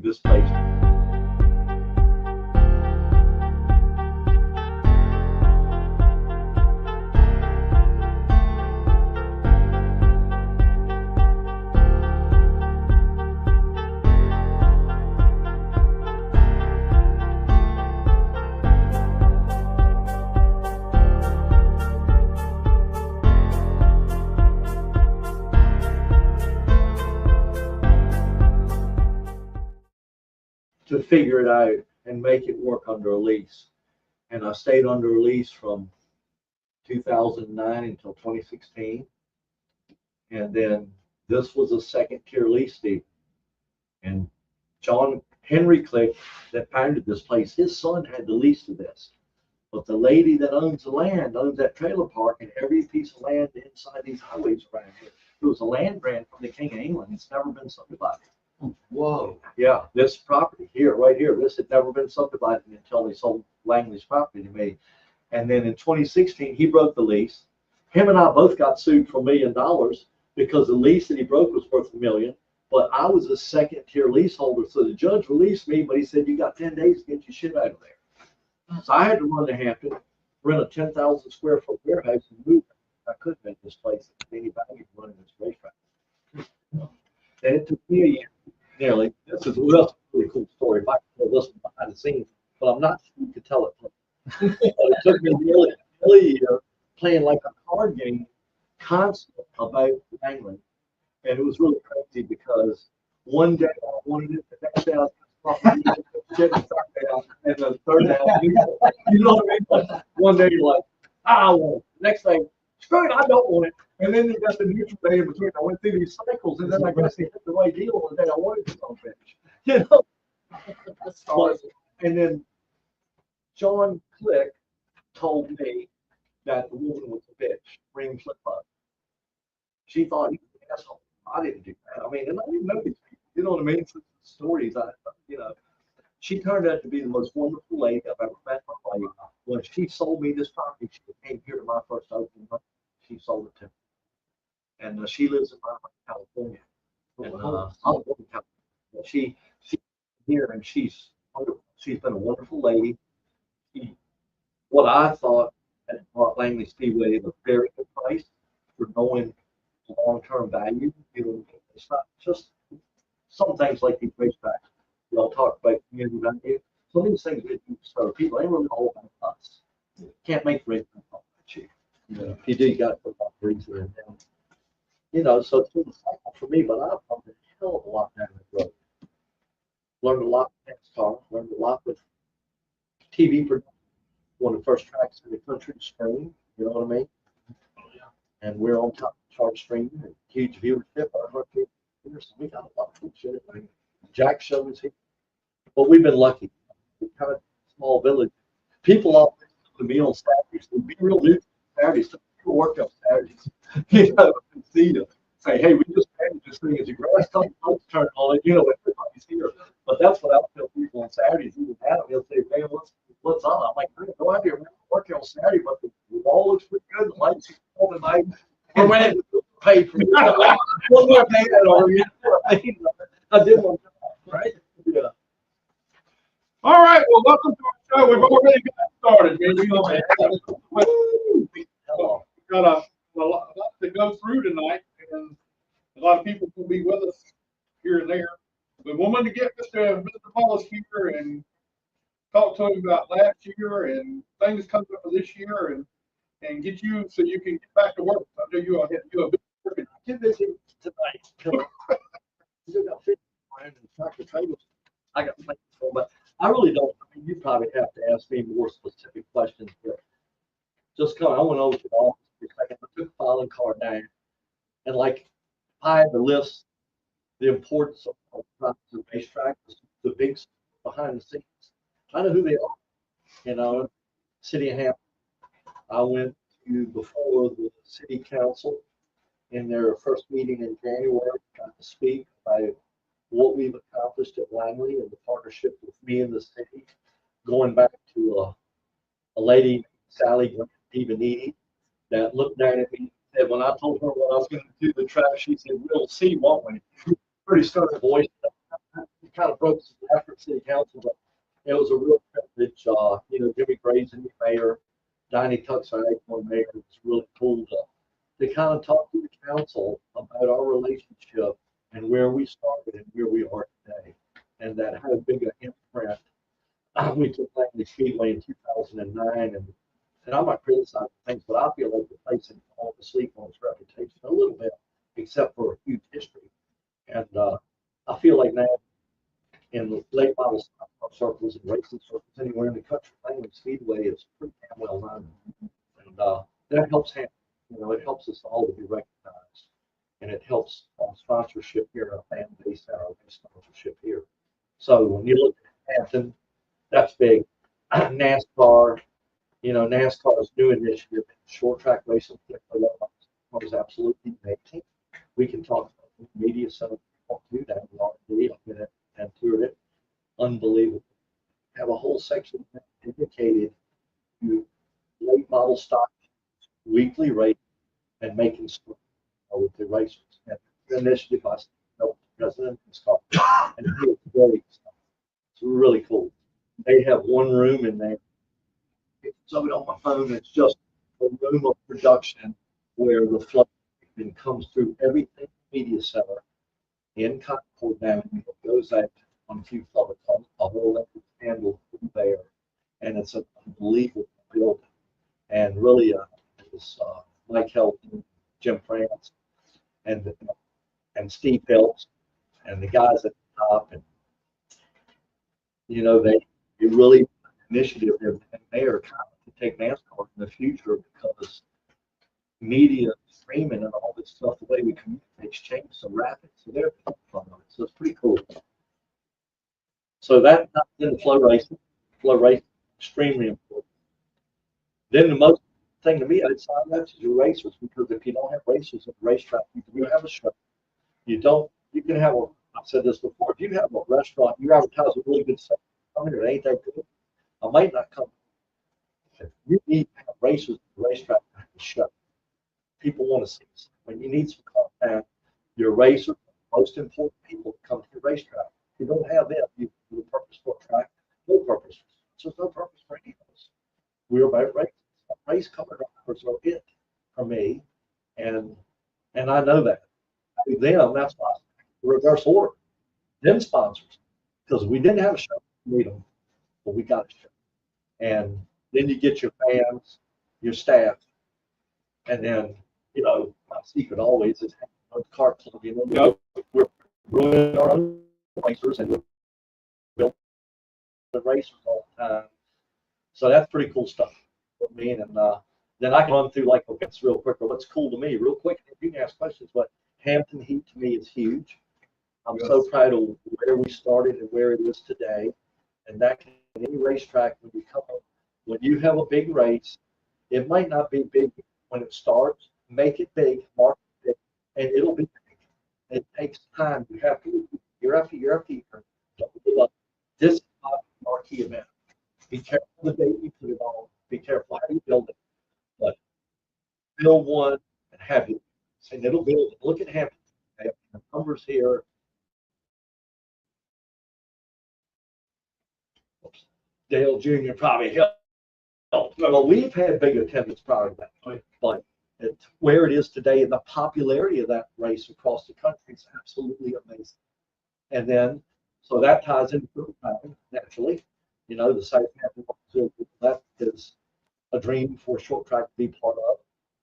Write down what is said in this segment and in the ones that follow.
this place. To figure it out and make it work under a lease. And I stayed under a lease from 2009 until 2016. And then this was a second tier lease deal. And John Henry Click, that founded this place, his son had the lease to this. But the lady that owns the land owns that trailer park, and every piece of land inside these highways around here. It was a land grant from the King of England. It's never been subdivided. Whoa. Yeah, this property here, right here, this had never been subdivided until they sold Langley's property to me. And then in 2016, he broke the lease. Him and I both got sued for $1 million because the lease that he broke was worth $1 million. But I was a second tier leaseholder, so the judge released me, but he said, you got 10 days to get your shit out of there. So I had to run to Hampton, rent a 10,000 square foot warehouse and move. I couldn't make this place any value running this racetrack. And it took me a year. Nearly. This is a really cool story. If I could tell this one behind the scenes, but I'm not sure you could tell it. It took me nearly a year playing like a card game constant about Langley. And it was really crazy because one day I wanted it, the next day I was and the third day, you know what I mean? One day you're like, I want it. The next day, screw it, I don't want it. And then you got the neutral day in between. I went through these cycles, and then I guess they hit the right deal on the day I wanted to go finish. You know? And then John Click told me that the woman was a bitch, ring flip up. She thought he was an asshole. I didn't do that. I mean, and I didn't know these people. You know what I mean? So stories, you know. She turned out to be the most wonderful lady I've ever met in my life. When she sold me this property, she came here to my first opening. She sold it to me. And she lives in California. And I'm in California. She's here, and she's been a wonderful lady. What I thought had brought Langley Speedway at a very good price for knowing long-term value. You know, it's not just some things like these racetracks. We all talk about community value. Some of these things we do for people ain't really all about us. You can't make racetrack all about you. You know, if you do, you got to put that reason in there. You know, so it's been a cycle for me, but I've done a hell of a lot down the road. Learned a lot with NASCAR, learned a lot with TV production. One of the first tracks in the country to stream, you know what I mean? Oh, yeah. And we're on top of chart streaming and huge viewership. So we got a lot of cool shit. I mean, Jack show is here. But we've been lucky. We're kind of a small village. People all to me on Saturdays. They'd be real new Saturdays. So people work on Saturdays. You know, and see you. Say, hey, we just painted this thing as a grass type lights turn on it, you know, everybody's here. But that's what I'll tell people on Saturdays. Even Adam, he'll say, man, what's on? I'm like, I have no idea. We're working on Saturday, but the wall looks pretty good. The lights are on tonight. We're ready to pay for it. One more pay that over you. I did one job, right? Yeah. All right, well, welcome to our show. We've already got started, man. We got a lot to go through tonight, and a lot of people will be with us here and there. But we wanted to get Mr. MULLIS here and talk to him about last year and things coming up for this year, and get you so you can get back to work. I know you are busy working. Too busy tonight. You got 50 grand in tractor trailers. I got plans for, but I really don't. I mean, you probably have to ask me more specific questions. But just come. I went over to the office for a second. I took the filing card down, and like I had to list the importance of the racetrack, the big behind the scenes. I know who they are. You know, City of Hampton. I went to before the city council in their first meeting in January, got to speak about what we've accomplished at Langley and the partnership with me and the city, going back to a lady, Sally Divaniti, that looked down at me and said, when I told her what I was going to do the track, she said, we'll see, won't we? Pretty stern voice. kind of broke some effort city council, but it was a real privilege. You know, Jimmy Gray's the new mayor, Donnie Tuck's our acting mayor. It's really cool to kind of talk to the council about our relationship and where we started and where we are today, and that how big an imprint we took Langley Speedway in 2009, and I'm not criticizing things, but I feel like the place has fallen asleep on its reputation a little bit, except for a huge history. And I feel like now in the late model stock car circles and racing circles anywhere in the country, Langley Speedway is pretty damn well known, and that helps him. You know, it helps us all to be recognized, and it helps our sponsorship here, our fan base, our sponsorship here. So when you look at Hampton, that's big. NASCAR, you know, NASCAR's new initiative, short track racing, was absolutely amazing. We can talk about the media center, do that in R&D. I've been and toured it. Unbelievable. Have a whole section dedicated to late model stock, weekly rate, and making stuff with the racers. And the initiative I know President is called, and it's very stuff. It's really cool. They have one room in there. So on my phone, it's just a room of production where the flow comes through everything media center in Concord now, and it goes out on a few floor, a whole electric handle there, and it's an unbelievable building. And really, it was Mike Helton, Jim France, and Steve Phelps, and the guys at the top, and you know they really initiative and they are trying to take NASCAR in the future because media streaming and all this stuff, the way we communicate changed so rapid. So they're fun on it. So it's pretty cool. So that in the flow racing, extremely important. Then the most thing to me outside of that is your racers, because if you don't have racers at the racetrack, you have a show. You can have I've said this before, if you have a restaurant, you advertise a really good stuff, come here, it ain't that good, I might not come. You need to have racers at the racetrack to have a show. People want to see this. When you need some content, your racers are the most important people to come to the racetrack. If you don't have them, you have a purpose for a track, no purpose. So there's no purpose for any of us. We're about races. Race car drivers are it for me, and I know that. To them, that's why reverse order. Them sponsors, because we didn't have a show, we need them, but we got a show. And then you get your fans, your staff, and then, you know, my secret always is the kart club. You know, we're running our own racers and we're building the racers all the time. So that's pretty cool stuff for me. And then I can run through like events real quick, or what's cool to me real quick. If you can ask questions, but Hampton Heat to me is huge. I'm so proud of where we started and where it is today. And that can, any racetrack, when you have a big race, it might not be big when it starts. Make it big, mark it big, and it'll be big. It takes time. You have to year after year after year. Don't give up. This is not a marquee event. Be careful the date you put it on. Be careful how you build it. But build one and have it, and it'll build it. Look at Hampton. The numbers here. Dale Jr. probably helped. Well, we've had big attendance prior to that, but where it is today and the popularity of that race across the country is absolutely amazing. And then, so that ties into naturally, you know, the Southampton, that is a dream for short track to be part of.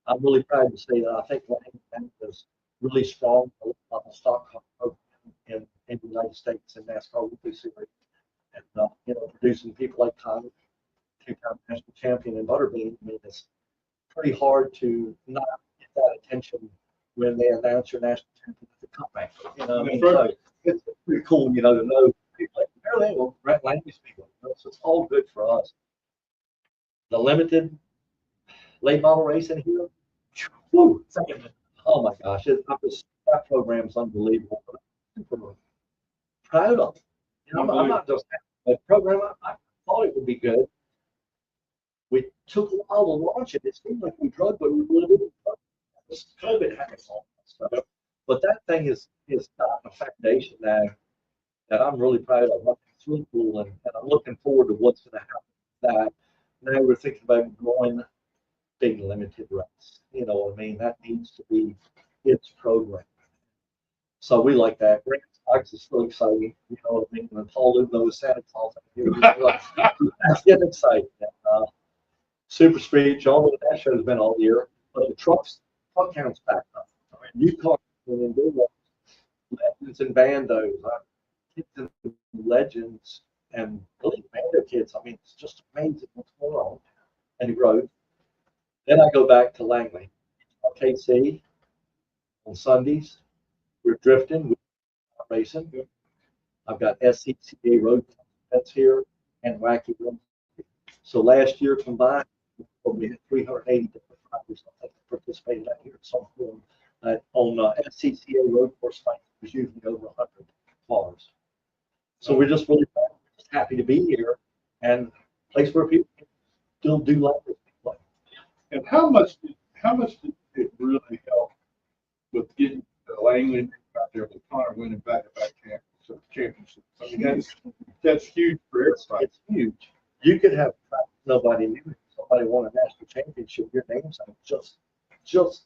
I'm really proud to say that I think Langley is really strong on the stock program in the United States and NASCAR Weekly Series. And, you know, producing people like Connor, two-time national champion, and Butterbean. I mean, it's pretty hard to not get that attention when they announce your national champion at the comeback. You know, I mean, so it's pretty cool, you know, to know people like Maryland or Brett Langley speaking. You know, so it's all good for us. The limited late model racing here. Woo, oh my gosh, that program's unbelievable. I'm super proud of it. You know, I'm not just a program. I thought it would be good. We took a while to launch it. It seemed like we drug, but we really didn't. This COVID has all that stuff. But that thing is got a foundation now that I'm really proud of. I think it's really cool, and I'm looking forward to what's going to happen with that. Now we're thinking about growing big limited race. You know what I mean? That needs to be its program. So we like that. Grant Fox is still exciting. You know what I mean? And Paul Lugo with Santa Claus. That's getting exciting. And, Super Speed, John, that show's been all year. But the truck count's back up. I mean, you talk when they do legends and bandos, kids and legends, and really bando kids. I mean, it's just amazing what's going on and the growth. Then I go back to Langley, KC on Sundays. We're drifting, we're racing. I've got SCCA road that's here and Wacky Run. So last year combined, we had 380 different drivers that participated out here at some point. On SCCA road course fight, there's usually over 100 cars. So we're just really just happy to be here and a place where people can still do like this. And how much did it really help with getting the Langley out there with Connor winning back-to-back championships? I mean, that's huge for everybody. It's huge. You could have nobody knew it. Somebody won a national championship. Your name's on just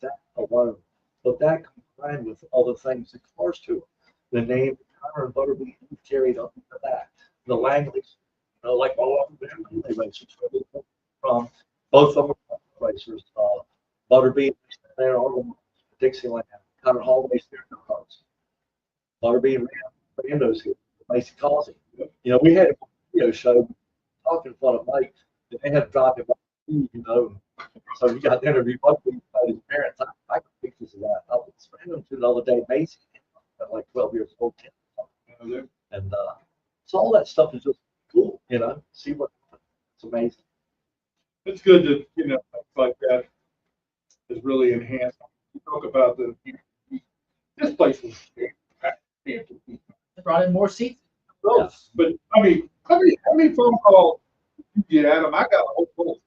that alone. But that combined with other things that cars to it. The name Connor and Butterbean carried up to that. The Langleys, you know, like all of them, they racers from both of them racers. Butterbean there on Dixieland. Connor Holloway's there in the cars. Butterbean ran Bandos here. Macy Causey. You know, we had a video show talking in front of Mike. They had to drop him off, you know. So you got to interview Butterbean about his parents. I got pictures of that. I was random to the other day. Macy, like 12 years old, 10 something. And so all that stuff is just cool, you know. See what it's amazing. It's good that, you know, things like that is really enhanced. You talk about this place was They brought in more seats. gross, but I mean, how many phone calls you get, Adam? I got a whole full.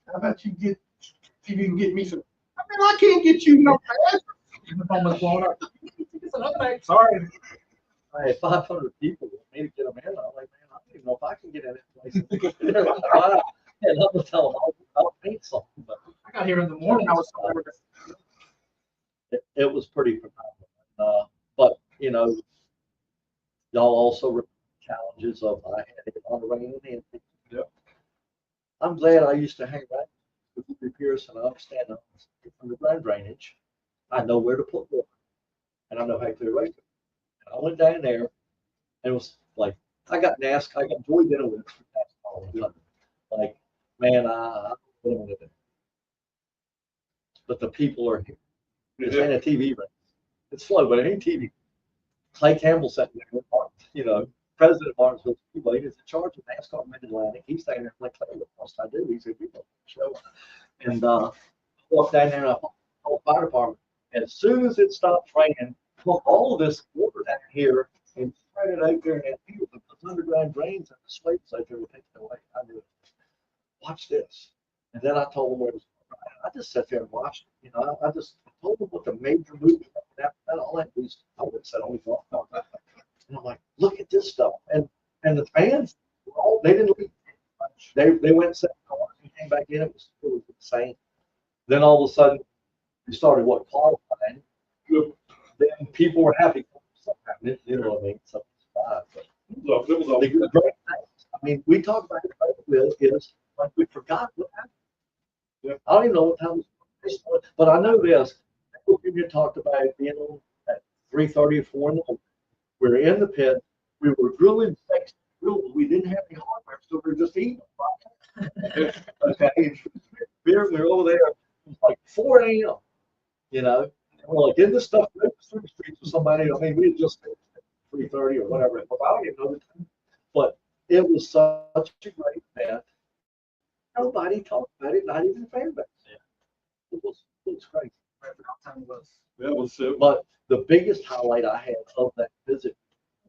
How about you see if you can get me some? I mean, I can't get you no pass. The phone was blowing up. It's another night. Sorry. I had 500 people want me to get them in. I'm like, man, I don't even know if I can get in that place. And I'm gonna tell them I'll paint something, but I got here in the morning. I was somewhere. it was pretty phenomenal. But you know, y'all also remember the challenges of I had it on the rain and Yep. I'm glad I used to hang around with Pierce and I understand underground drainage. I know where to put water and I know how to clear right. And I went down there and it was like I got NASCAR, I got Joy dinner with NASCAR. Like, man, I don't want to do it. But the people are here. It's ain't a TV race. It's slow, but it ain't TV. Clay Campbell sat there, you know, President Martinsville Speedway is in charge of NASCAR Mid-Atlantic. He's standing there like, Clay, what must I do? He said, people show up. And walked down there and I called the fire department. And as soon as it stopped raining, took all of this water down here and spread it out there in that field. The underground drains and the slates out there were taken away. I knew it. Watch this. And then I told them where it was. I just sat there and watched it. You know, I just told them what the major movie was. After that, all that was, I would have said only golf. And I'm like, look at this stuff. And the fans, they didn't leave much. They went and sat and came back in. It was insane. Then all of a sudden, we started qualifying. Then people were happy. You know what I mean? So it's the great things. I mean, we talk about it is like we forgot what happened. Yeah. I don't even know what time it was, but I know this. You talked about it being on at 3:30 or 4 in the morning. We were in the pit. We were grilling steaks. We didn't have any hardware, so we were just eating. Okay. Beer, we were over there. It was like 4 a.m. You know, and we're like, getting this stuff through the streets with somebody. I mean, we had just 3:30 or whatever. It was. I don't even know the time, but it was such a great event. Nobody talked about it, not even the fan base. Yeah. It was crazy. That was it. But the biggest highlight I had of that visit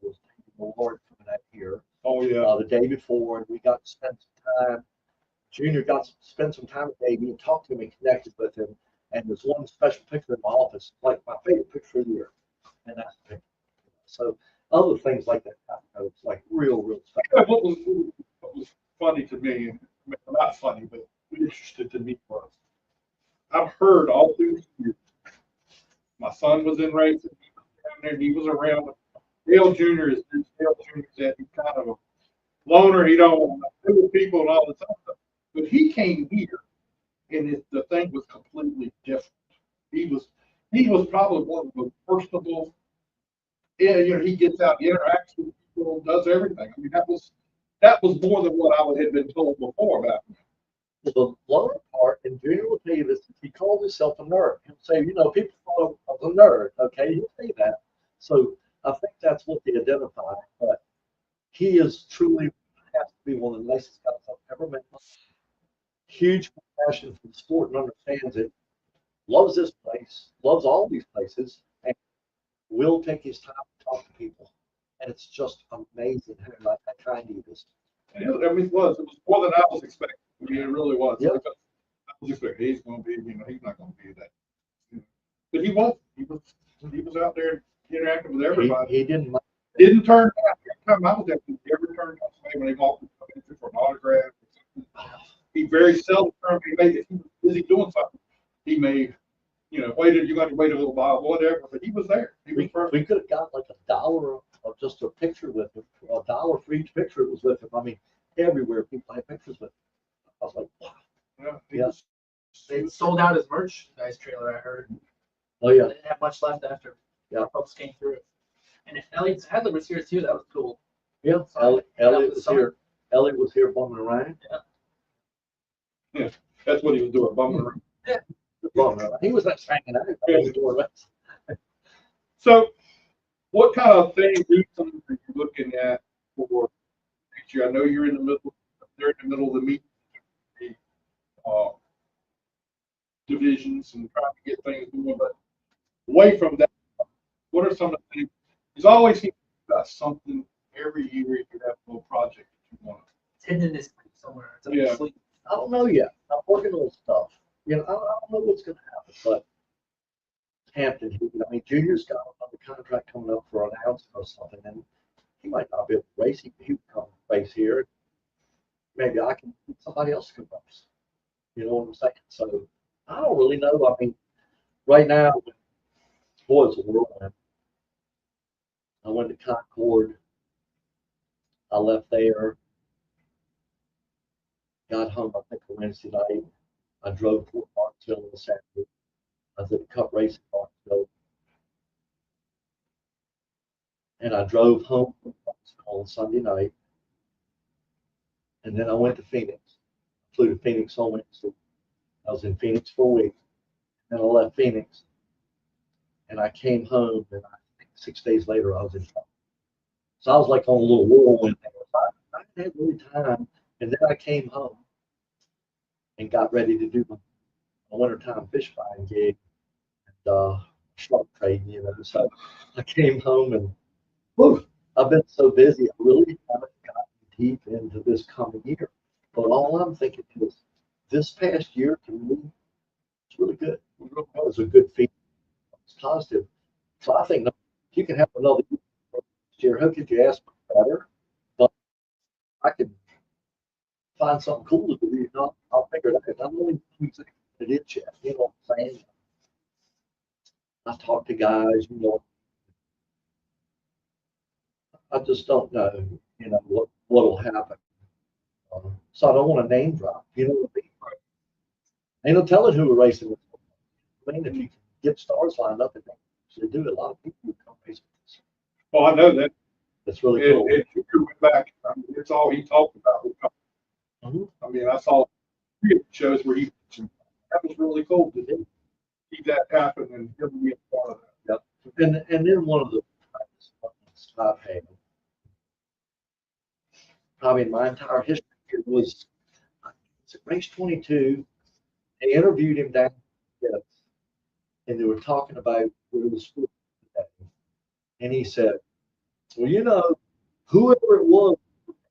was the Lord coming out here. Oh yeah. The day before, and we got to spend some time. Junior got to spend some time with Davey and talked to him and connected with him. And there's one special picture in my office, like my favorite picture of the year, and that's the picture. So other things like that. It's like real stuff. What was funny to me, and I mean, not funny, but interested to me was I've heard all through the years. My son was in racing. He was down there. He was around. Dale Jr. is Dale Jr. said he's kind of a loner. He don't want to deal with people and all this other stuff. But he came here, and the thing was completely different. He was probably one of the personable. Yeah, he gets out, interacts with people, does everything. I mean, that was more than what I had been told before about him. The lower part, and Junior will tell you this, he calls himself a nerd. He'll say, people thought I was a nerd. Okay, he'll say that. So I think that's what they identify. But he is truly has to be one of the nicest guys I've ever met. Huge passion for the sport and understands it. Loves this place, loves all these places, and will take his time to talk to people. And it's just amazing how kind he is. And it was more than I was expecting. I mean, it really was. Yep. I was expecting he's going to be, he's not going to be that. But he was out there interacting with everybody. He didn't turn down. Every time I was there, he never turned down somebody when he walked in for an autograph. He very seldom turned. If he was busy doing something, he may, waited. You got to wait a little while, whatever. But he was there. We could have got like $1 of just a picture with him, $1 for each picture it was with him. I mean, everywhere people had pictures with him. I was like, wow. Yeah. They sold out his merchandise trailer, I heard. Oh yeah. They didn't have much left after. Yeah. Folks came through. And Elliot Hadley was here too. That was cool. Yeah. Elliot was here. Elliot was here bumming around. Yeah. That's what he was doing, bumming around. Yeah. Bumming around. He was not hanging out. He was doing that. So, what kind of things are you looking at for next year? I know you're in the middle. They're in the middle of the meeting, the divisions, and trying to get things going. But away from that, what are some of the things? There's always got something every year. You have a little project that you want. It's hidden in this place somewhere. It's Yeah. asleep. I don't know yet. I'm working on stuff. I don't know what's going to happen, but Hampton, Junior's got another contract coming up for an ounce or something, and he might not be able to race. He would come race here. Maybe I can, somebody else can race. You know what I'm saying? So I don't really know. I mean, right now, boy, it's a whirlwind. I went to Concord. I left there. Got home, I think, Wednesday night. I drove to Fort Martinsville on Saturday. I was at the Cup race in Martinsville. And I drove home on Sunday night. And then I went to Phoenix. Flew to Phoenix on Wednesday. I was in Phoenix for a week. Then I left Phoenix. And I came home, and I think 6 days later I was in town. So I was like on a little whirlwind there. I didn't have really time. And then I came home and got ready to do my wintertime fish frying gig and shark trading, So I came home and whew, I've been so busy. I really haven't gotten deep into this coming year. But all I'm thinking is this past year to me, it's really good. It was a good feeling. It's positive. So I think you can have another year. How could you ask for better? But I could find something cool to do. I'll figure it out. I'm only it is yet. You know what I'm saying? I talk to guys, I just don't know, what'll happen. So I don't want to name drop, you know what I mean? Ain't no telling who we're racing with. I mean, if you can get stars lined up and actually do it, a lot of people come race with us. Well, I know that. It's really cool. If you went back, it's all he talked about. Mm-hmm. I mean, I saw shows where that was really cool to see that happen and him be a part of that. Yep. And then one of the I've had, probably in my entire history, it was race 22. They interviewed him down there, and they were talking about where it was today. And he said, well, whoever it was,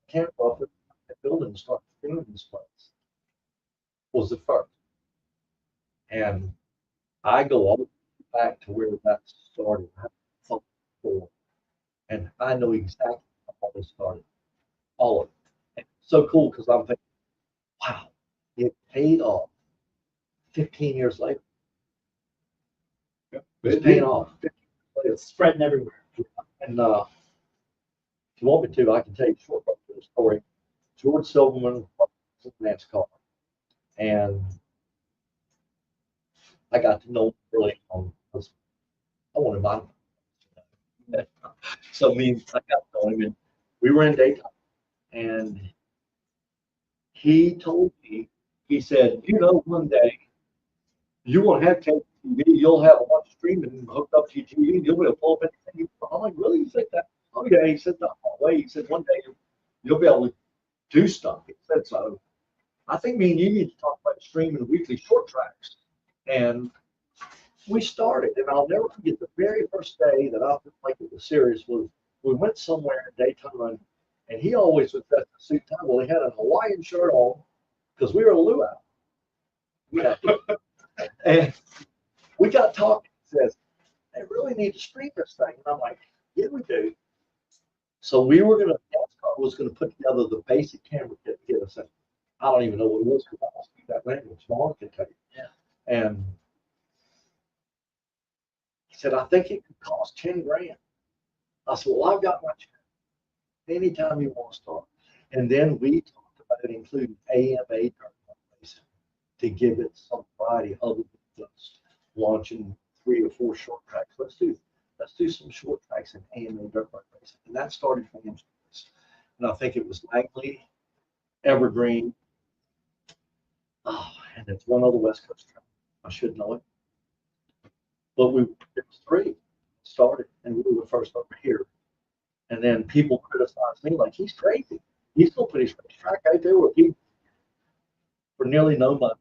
camp up at the building and started filming this place was the first. And I go all back to where that started. I thought before. And I know exactly how they started, all of it. And it's so cool because I'm thinking, wow, it paid off 15 years later. Yeah, It's paying off 15 years later. It's spreading everywhere. And if you want me to, I can tell you a short part of the story. George Silverman was in NASCAR, and I got to know him early on because I wanted my. So I got to know him, and we were in Daytona, and he told me, he said, you know, one day you won't have cable TV, you'll have a bunch of streaming hooked up to your TV, and you'll be able to pull up anything you want. I'm like, really? You think that? Oh yeah. He said, no way. He said, one day you'll be able to do stuff. He said, so I think me and you need to talk about streaming weekly short tracks. And we started, and I'll never forget the very first day that I felt like it was serious was we went somewhere in Daytona, and he always was dressed in a suit tie. Well, he had a Hawaiian shirt on because we were a luau. And we got talking. He says, they really need to stream this thing. And I'm like, yeah, we do. So we were going to, NASCAR was going to put together the basic camera kit to get us in. I don't even know what it was because I don't speak that language. Mom can tell you. Yeah. And he said, I think it could cost 10 grand. I said, well, I've got my chance. Anytime you want to start. And then we talked about it, including AMA dirt racing, to give it some variety other than just launching 3 or 4 short tracks. Let's do some short tracks in AMA dirt racing. And that started from him. And I think it was Langley, Evergreen, and it's one other West Coast track. I should know it. But it was 3 started, and we were the first over here. And then people criticized me like, he's crazy. He's going to put his track out there where people, for nearly no money,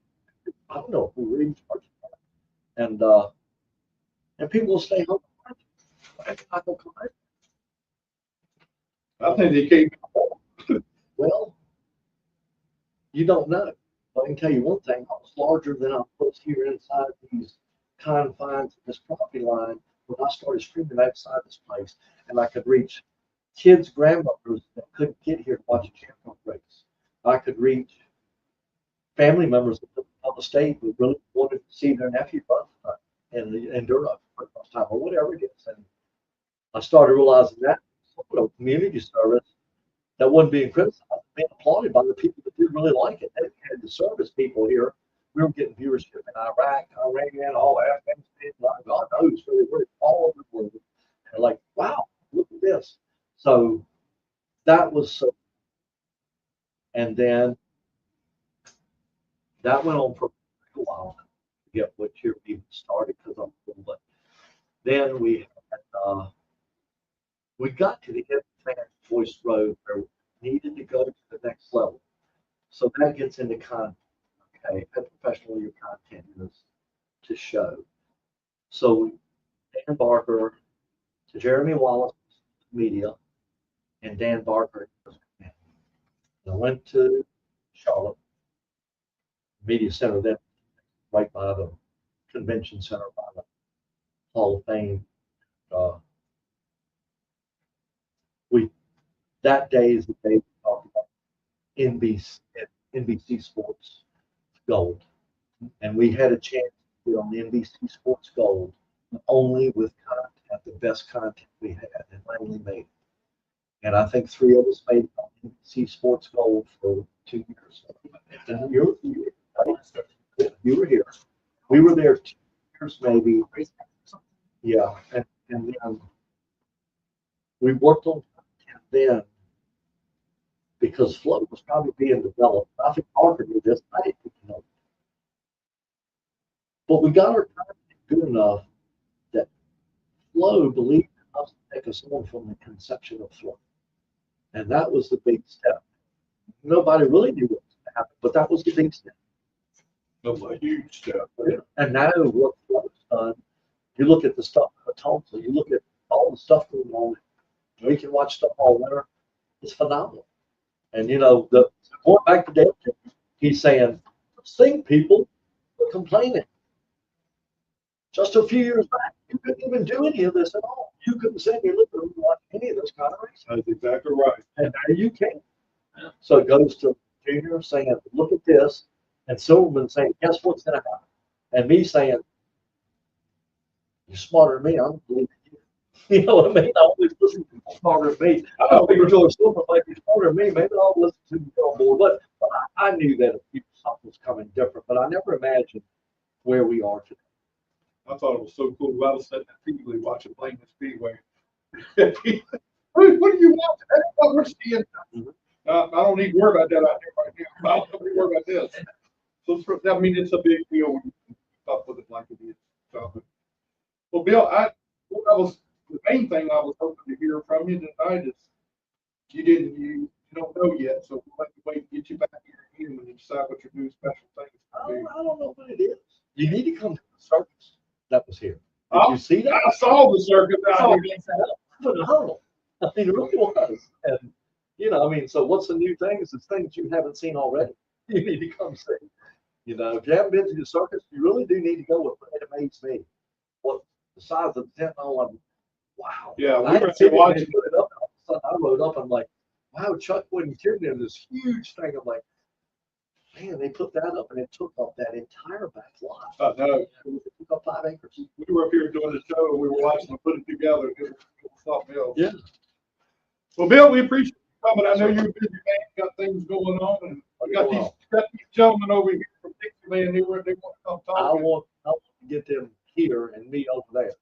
I don't know who really charged that. And people will stay home. I think they came. Well, you don't know. But I can tell you one thing, I was larger than I was here inside these confines of this property line when I started streaming outside this place, and I could reach kids' grandmothers that couldn't get here to watch a champion race. I could reach family members of the state who really wanted to see their nephew run in the enduro for the first time or whatever it is. And I started realizing that a community service that wasn't being criticized, being applauded by the people that did really like it. They had the service people here. We were getting viewership in Iraq, Iran, all Afghanistan, God knows, really all over the world. And like, wow, look at this. So that was so. And then that went on for a while to get what year we even started because I'm cool. But then we got to the end of Voice Road where we needed to go to the next level. So that gets into content. Okay, how professional your content is to show. So Dan Barker to Jeremy Wallace Media and Dan Barker. I went to Charlotte Media Center, then right by the convention center, by the Hall of Fame. That day is the day we talked about NBC Sports Gold, and we had a chance to be on the NBC Sports Gold only with content, the best content we had, and Langley made it. And I think 3 of us made it on NBC Sports Gold for 2 years. And you were here. We were there 2 years maybe. Yeah, and then we worked on content then because Flow was probably being developed. I think Parker knew this. I didn't know. But we got our content good enough that Flow believed in us to take us on from the conception of Flow. And that was the big step. Nobody really knew what was going to happen, but that was the big step. That was a huge step. And now what Flow's done, you look at the stuff at Tulsa, you look at all the stuff going on. We can watch stuff all winter. It's phenomenal. And you know, going back to Dale, he's saying, sing people complaining. Just a few years back, you couldn't even do any of this at all. you couldn't sit in your living room and watch any of those kind of races. That's exactly right. And now you can. So it goes to Junior saying, look at this, and Silverman saying, guess what's going to happen? And me saying, you're smarter than me, I don't believe you. You know what I mean? I always listen to people smarter than me. I don't think George Silverman might be smarter than me. Maybe I'll listen to him on board. But I knew that something was coming different, but I never imagined where we are today. I thought it was so cool. I was sitting at Speedway watching Langley Speedway. What do you want? That's what we're seeing. I don't need to worry about that out there right now. I don't need to worry about this. So I mean, it's a big deal when you keep up with it like it is. So, well, Bill, the main thing I was hoping to hear from you tonight is you don't know yet, so we'll have to wait to get you back here again when you decide what your new special thing is. I don't know what it is. You need to come to the circus that was here. Did you see that? I saw the circus out here. Phenomenal. I mean, it really was. And, you know, I mean, so what's the new thing? It's things you haven't seen already. You need to come see. You know, if you haven't been to the circus, you really do need to go with it. It amazed me. What the size of the tent, wow. Yeah, we I were had seen watching. it, put it up. All of a sudden I rode up. I'm like, wow, Chuck wasn't kidding. There this huge thing. I'm like, man, they put that up and it took up that entire back lot. I know. It took up 5 acres. We were up here doing the show and we were watching them put it together. It was something else. Yeah. Well, Bill, we appreciate you coming. I know you're a busy man, got things going on, and we got these gentlemen over here from Dixieland. They want to come talk. I want to get them here and me over there.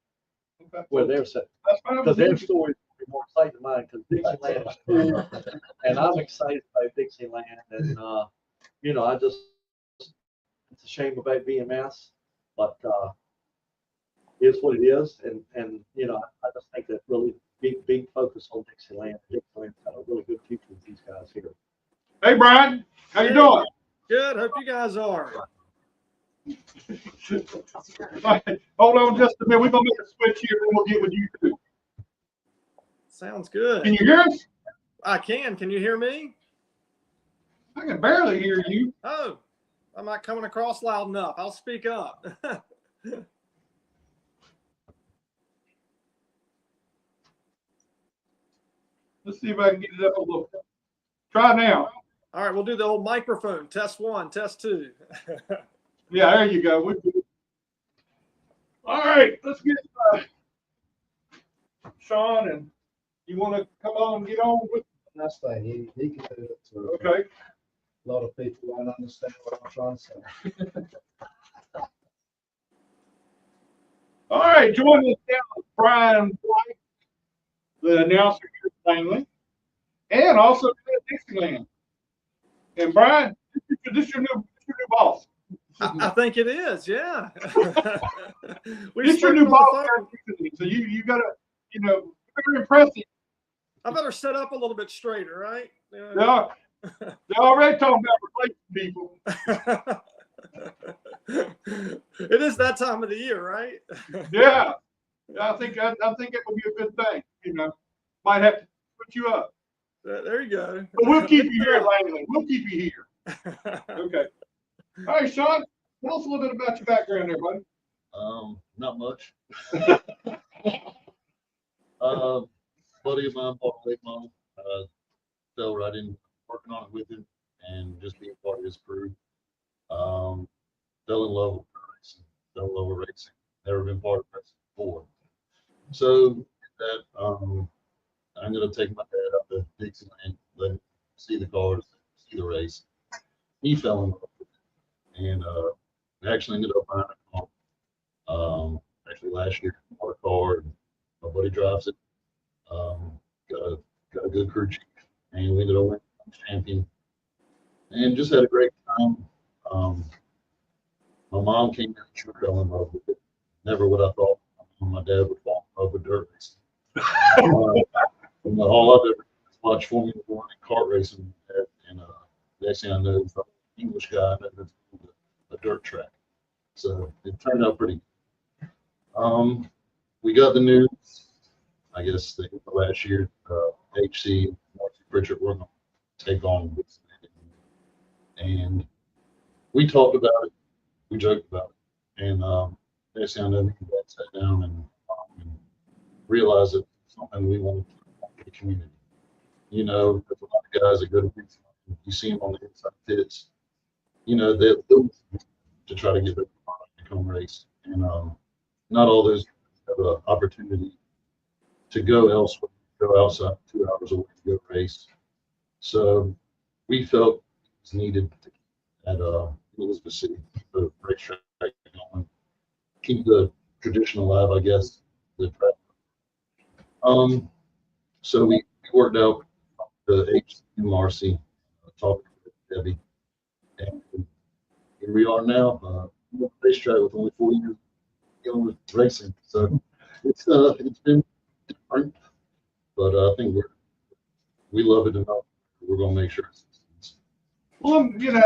Okay. Where they're sitting. That's fine. Because their story will be more exciting than mine, because Dixieland is cool, and I'm excited about Dixieland, and, you know, it's a shame about BMS, but, it's what it is, and, you know, I just think that really big focus on Dixieland. Dixieland's got a really good future with these guys here. Hey, Brian, how you doing? Good. Hope you guys are. Hold on just a minute. We're gonna make a switch here, and we'll get with you too. Sounds good. Can you hear us? I can. Can you hear me? I can barely hear you. Oh, I'm not coming across loud enough. I'll speak up. Let's see if I can get it up a little. Try now. All right, we'll do the old microphone. Test 1, test 2. Yeah, there you go. All right, let's get Sean, and you want to come on and get on with? That's fine. He can do it. So Okay. a lot of people won't understand what I'm trying to say. All right, joining us now is Brian White, the announcer here at Langley, and also at Dixieland. And Brian, this is your new boss. I think it is, yeah. This your new boss. So you gotta, you know, very impressive. I better set up a little bit straighter, right? Yeah. They're already talking about replacing people. It is that time of the year, right? Yeah. I think it would be a good thing. You know, might have to put you up. There you go. But we'll keep you here, Langley. We'll keep you here. Okay. All right, Sean, tell us a little bit about your background there, buddy. Not much. Buddy of mine bought a late model, fell right in working on it with him and just being part of his crew. Fell in love with racing, fell in love with racing. Never been part of racing before. So that I'm gonna take my dad up to Dixieland, let him see the cars, see the race. He fell in love with it, and actually ended up buying a car. Actually last year, bought a car, and my buddy drives it. Got a good crew chief, and we ended up winning champion, and just had a great time. My mom came in and she fell in love with it. Never would I thought my dad would fall in love with dirt racing. All I've ever watched Formula One and kart racing, and next thing I know, the English guy that a dirt track. So it turned out pretty good. We got the news, I guess, last year, HC, Marcy Pritchard, were going to take on this. And we talked about it, we joked about it. And next thing I know, we sat down and realized that it's something we want to the community. You know, there's a lot of guys that go to these, you see them on the inside pits, you know, they'll to try to get their product to come race. And not all those have an opportunity to go elsewhere, go outside 2 hours away to go race. So we felt it was needed to at Elizabeth City, the racetrack going, keep the tradition alive, I guess. The track. So we worked out the HMRC, talked to Debbie, and here we are now. Racetrack with only 4 years dealing with racing, so it's been different, but I think we love it enough. We're gonna make sure it's Well, you know,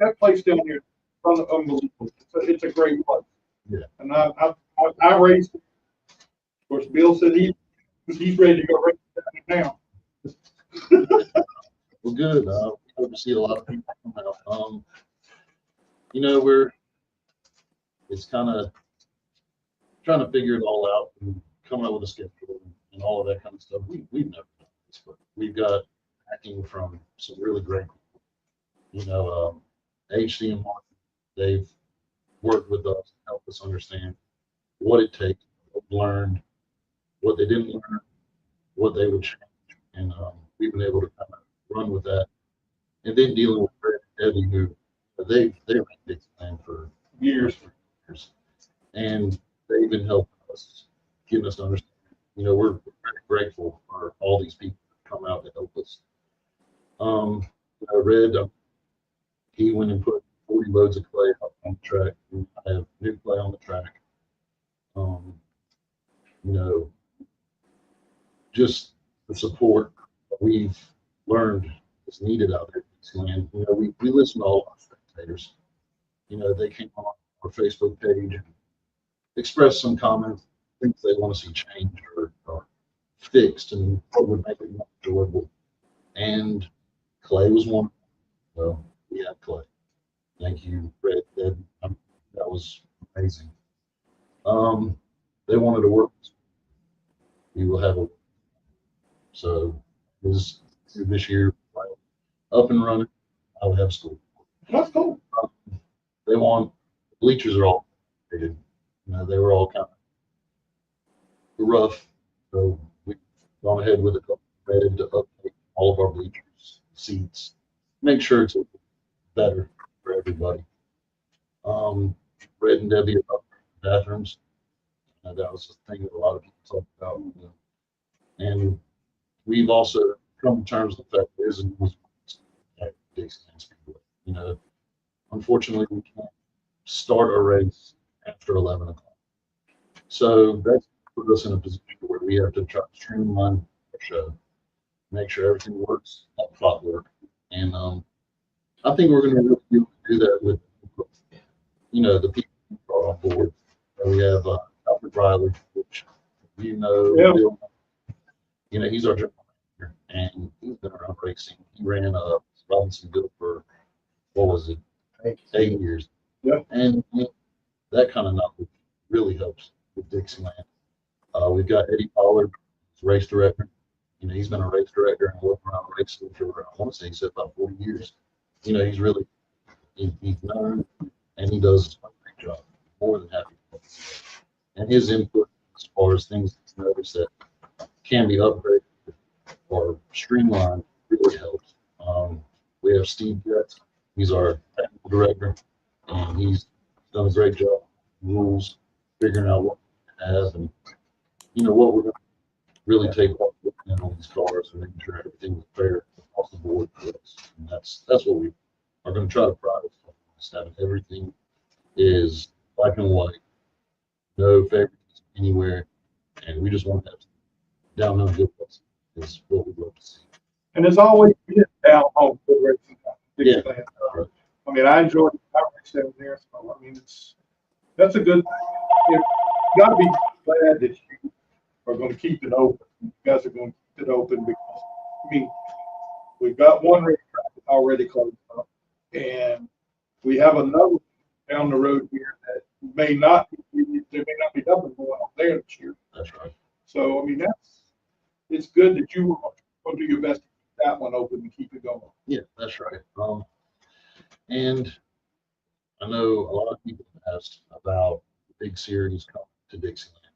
that place down here, unbelievable. It's a great place. Yeah. And I raced. Of course, Bill said he's ready to go race now. well good. We hope to see a lot of people come out. You know, it's kind of trying to figure it all out and coming up with a schedule and all of that kind of stuff. We've never done this, but we've got backing from some really great people. You know, HC and Mark, they've worked with us to help us understand what it takes, what we learned, what they didn't learn, what they would change, and we've been able to kind of run with that. And then dealing with Fred and Debbie, who they've been big plan for years, and they've been helping us, getting us to understand. You know, we're very grateful for all these people that come out to help us. I read he went and put 40 loads of clay up on the track. I have new clay on the track. You know, just the support that we've learned is needed out there. And, you know, we listen to all our spectators. You know, they came on our Facebook page and expressed some comments, things they want to see changed or fixed, and what would make it more enjoyable. And clay was one. So we had clay. Thank you, Fred. That was amazing. They wanted to work. We will have a so this year up and running. I will have school. That's cool. They want bleachers are all updated. You know, they were all kind of rough, so we've gone ahead with a couple red to update all of our bleachers, seats, make sure it's better for everybody. Red and Debbie about bathrooms. That was the thing that a lot of people talked about. You know. And we've also come to terms with the fact that there isn't at Dixieland Speedway. You know, unfortunately, we can't start a race after 11 o'clock. So that's put us in a position where we have to try to streamline our show, make sure everything works at clockwork. And I think we're going to really be able to do that with, you know, the people who are on board. We have Alfred Riley, which you know, Yeah. Bill, you know, he's our general manager, and he's been around racing. He ran Robinsonville for, what was it, 8 years. Yeah. And that kind of knowledge really helps with Dixieland. We've got Eddie Pollard, race director. You know, he's been a race director and worked around racing for, I want to say he said about 40 years. You know, he's really, he's known and he does a great job. More than happy. And his input as far as things he's noticed that can be upgraded or streamlined really helps. We have Steve Getz. He's our technical director, and he's done a great job. Rules, figuring out what we have, and you know what we're going to really take off looking at all these cars and making sure everything is fair across the board for us. And that's what we are going to try to pride ourselves on, that everything is black and white, no favoritism anywhere, and we just want that down on good place is what we'd love to see. And as always, we get down home good racing. Yeah. I mean, I enjoyed our race down there. So, I mean, that's a good. You got to be glad that you are going to keep it open. You guys are going to keep it open because, I mean, we've got one racetrack already closed up, and we have another down the road here that may not, they may not be doubling going on there this year. That's right. So, I mean, it's good that you will do your best to keep that one open and keep it going. Yeah, that's right. And I know a lot of people asked about the big series coming to Dixieland,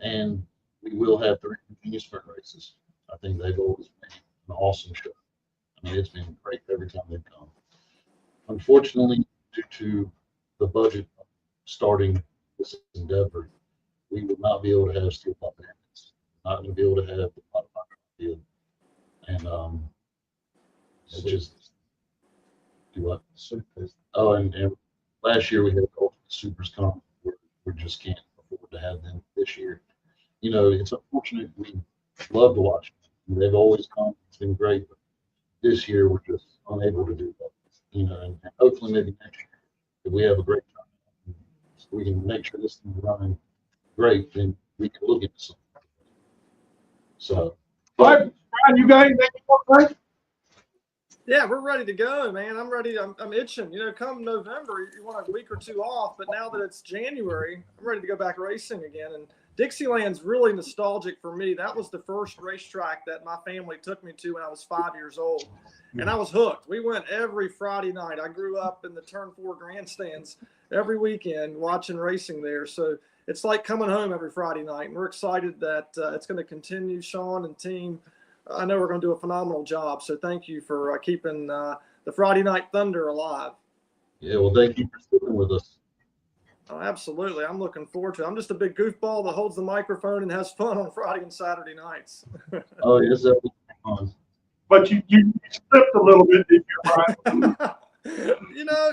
and we will have 3 Virginia sprint races. I think they've always made an awesome show. I mean, it's been great every time they've come. Unfortunately, due to the budget starting this endeavor, we will not be able to have steel pop bandits. Not going to be able to have the modified field, and it's just do what? Oh, and last year we had Ultimate Supers come. We just can't afford to have them this year. You know, it's unfortunate. We love to watch them. They've always come. It's been great, but this year we're just unable to do that. You know, and hopefully maybe next year, if we have a great time, so we can make sure this thing's running great, then we can look at something. So, All right, Brian, you got anything you want to say? Yeah, we're ready to go, man. I'm ready. I'm itching. You know, come November, you want a week or 2 off, but now that it's January, I'm ready to go back racing again. And Dixieland's really nostalgic for me. That was the first racetrack that my family took me to when I was 5 years old, and I was hooked. We went every Friday night. I grew up in the Turn 4 grandstands every weekend watching racing there. So it's like coming home every Friday night, and we're excited that it's going to continue. Sean and team, I know we're going to do a phenomenal job. So thank you for keeping the Friday Night Thunder alive. yeah, well, thank you for sticking with us. Oh, absolutely. I'm looking forward to it. I'm just a big goofball that holds the microphone and has fun on Friday and Saturday nights. Oh, yes, that was fun. But you slipped a little bit, did you, Brian? You know,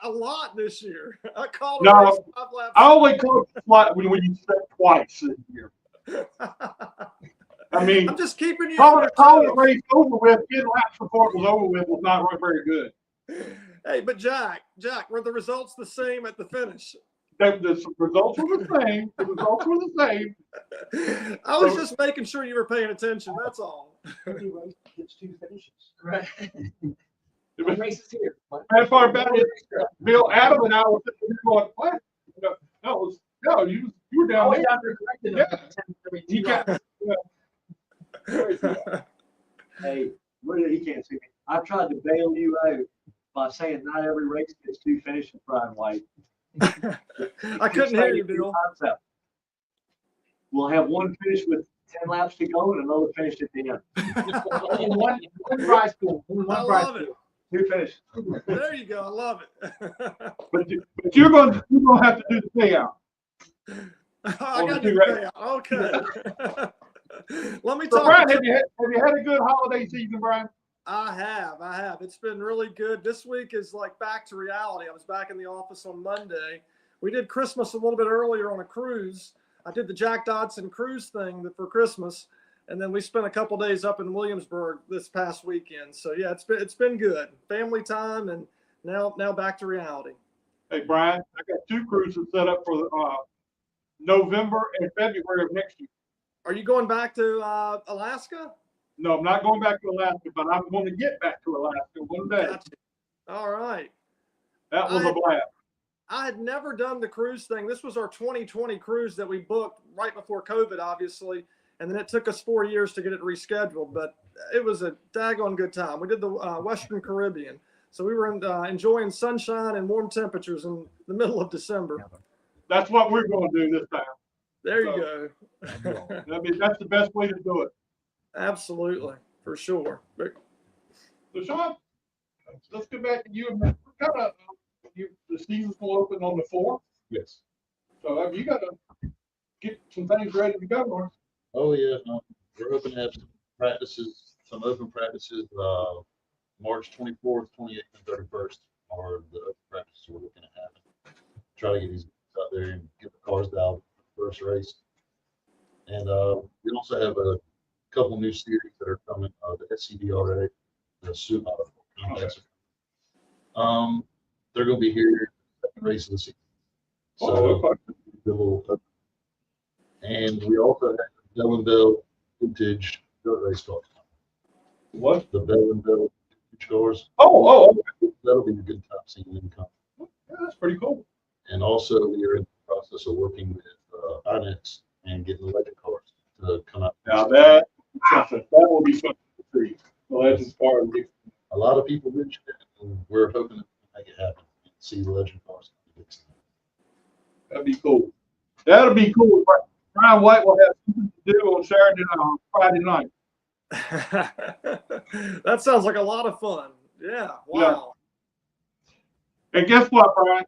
a lot this year. I called No, a race 5 laps. I only caught the flight when you stepped twice this year. I mean, I'm just keeping you. calling the race over with, 10 laps before it was over with was not very good. Hey, but Jack, were the results the same at the finish? The results were the same. The results were the same. I was just making sure you were paying attention. That's all. Every race gets 2 finishes. Right. The race is here. As far back as Bill, Adam, and I were sitting there going, what? No, you were down Always there. down there correcting them. You got, Hey, he can't see me. I tried to bail you out by saying not every race gets 2 finishes, Brian White. I couldn't hear you, Bill. We'll have one finish with 10 laps to go and another finish at the end. In one prize pool. I love it. 2 finishes. There you go. I love it. but you're going to have to do the payout. I got to do the payout. Okay. Let me So, talk. Brian, have you had a good holiday season, Brian? I have. It's been really good. This week is like back to reality. I was back in the office on Monday. We did Christmas a little bit earlier on a cruise. I did the Jack Dodson cruise thing for Christmas, and then we spent a couple days up in Williamsburg this past weekend. So yeah, it's been good. Family time, and now back to reality. Hey, Brian, I got 2 cruises set up for November and February of next year. Are you going back to Alaska? No, I'm not going back to Alaska, but I'm going to get back to Alaska one day. Gotcha. All right. That was a blast. I had never done the cruise thing. This was our 2020 cruise that we booked right before COVID, obviously. And then it took us 4 years to get it rescheduled, but it was a daggone good time. We did the Western Caribbean. So we were enjoying sunshine and warm temperatures in the middle of December. That's what we're going to do this time. There you go. I mean, that's the best way to do it. Absolutely, for sure. So, Sean, let's get back to you. The season's going to open on the 4th. Yes. So you got to get some things ready to go, Mark. Oh, yeah. We're hoping to have some practices, some open practices, March 24th, 28th, and 31st are the open practices we're looking at having. Try to get these out there and get the cars down for the first race. And we also have a couple new series that are coming. The SCDRA, the suit contest. They're going to be here at the race of the season. So, and we also have the Bell and Bell vintage dirt race cars. What? The Bell and Bell vintage cars. Oh. That'll be a good time seeing them come. Yeah, that's pretty cool. And also, we are in the process of working with INEX and getting the legend cars to come out. Now that will be something to see. The Legends part of it. A lot of people mentioned it, and we're hoping to make it happen. See the legend cars. That'd be cool. That'll be cool. Brian White will have something to do on Saturday and on Friday night. That sounds like a lot of fun. Yeah. Wow. Yeah. And guess what, Brian?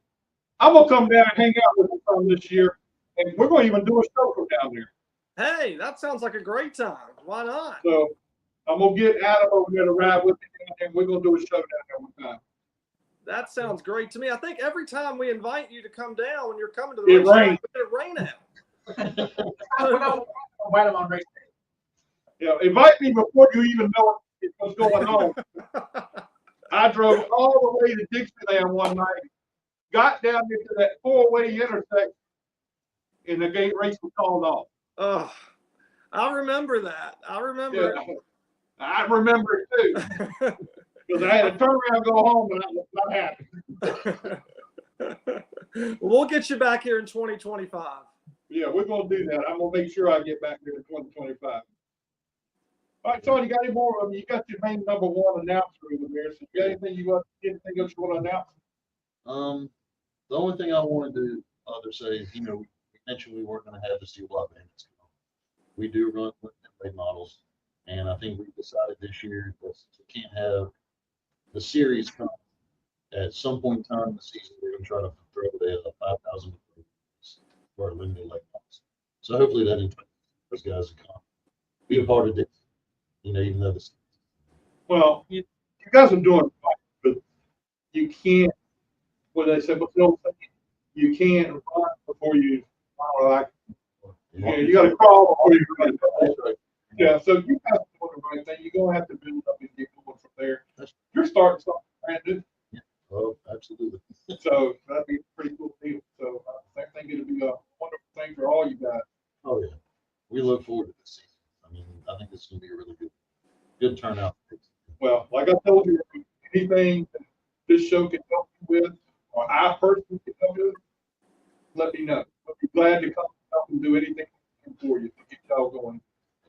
I'm gonna come down and hang out with you some this year, and we're gonna even do a show from down there. Hey, that sounds like a great time. Why not? So I'm gonna get Adam over here to ride with me, and we're gonna do a show down there one time. That sounds great to me. I think every time we invite you to come down when you're coming to the It rains. it rain out. Invite him on race day. Yeah, invite me before you even know what's going on. I drove all the way to Dixieland one night, got down into that four-way intersection, and the gate race was called off. Oh, I remember that. I remember. Yeah, I remember it too. Because I had to turn around and go home, and I was not happy. We'll get you back here in 2025. Yeah, we're going to do that. I'm going to make sure I get back there in 2025. All right, Tony, you got any more of them? You got your main number one announcer over there. So you got anything else you want to announce? The only thing I wanted to say is, we mentioned we weren't going to have the steel block bandits come on. We do run with late models, and I think we decided this year that we can't have the series come at some point in time in the season. We're going to try to throw the 5,000 for our limited late models. So hopefully that entices those guys to come, be a part of it. Even though this. Well, you guys are doing it right, but you can't. What they say, but you can't run before you. You got to crawl before you run. Yeah, so you guys are doing the right thing. You're gonna have to build up and get going from there. You're starting something brand new. Yeah. Oh, absolutely. So that'd be a pretty cool deal. So I think it'll be a wonderful thing for all you guys. Oh yeah, we look forward to this season. I think it's going to be a really good turnout. Well, like I told you, anything that this show can help you with, or I personally can help you with, let me know. I'll be glad to come up and do anything for you to get y'all going.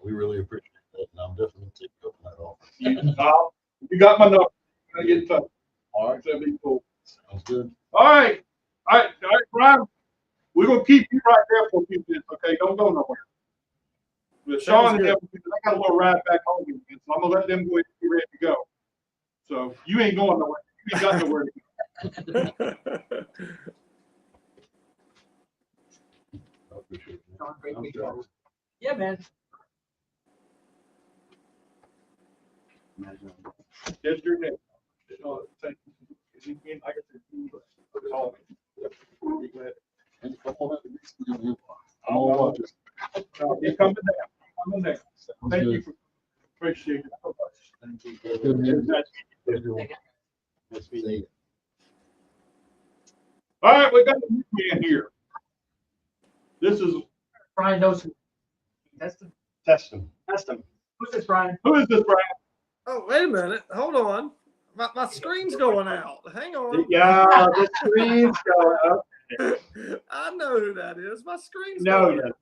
We really appreciate that, and I'm definitely going to take you up on that offer. You got my number. I'm gonna get in touch. All right, That'd be cool. sounds good. All right, Brian. We're gonna keep you right there for a few minutes, okay? Don't go nowhere. But Sean and them, I got a little ride back home again, so I'm gonna let them go ahead and get ready to go. So you ain't going nowhere. You ain't got nowhere to go. I appreciate it. Sean, great I'm meeting sorry. you. Yeah, man. Yes, your name. Thank you. I can call me. Go ahead. And I'm gonna have to be still. I'm I'll gonna watch watch it. You're coming down. Coming down. Thank you. Appreciate it so much. Thank you. Good meeting you. Thank See you. All right, we got a new man here. This is Brian knows who. Test him. Test him. Who's this, Brian? Who is this, Brian? Oh, wait a minute. Hold on. My screen's going out. Hang on. Yeah, the screen's going up. I know who that is. My screen's No, going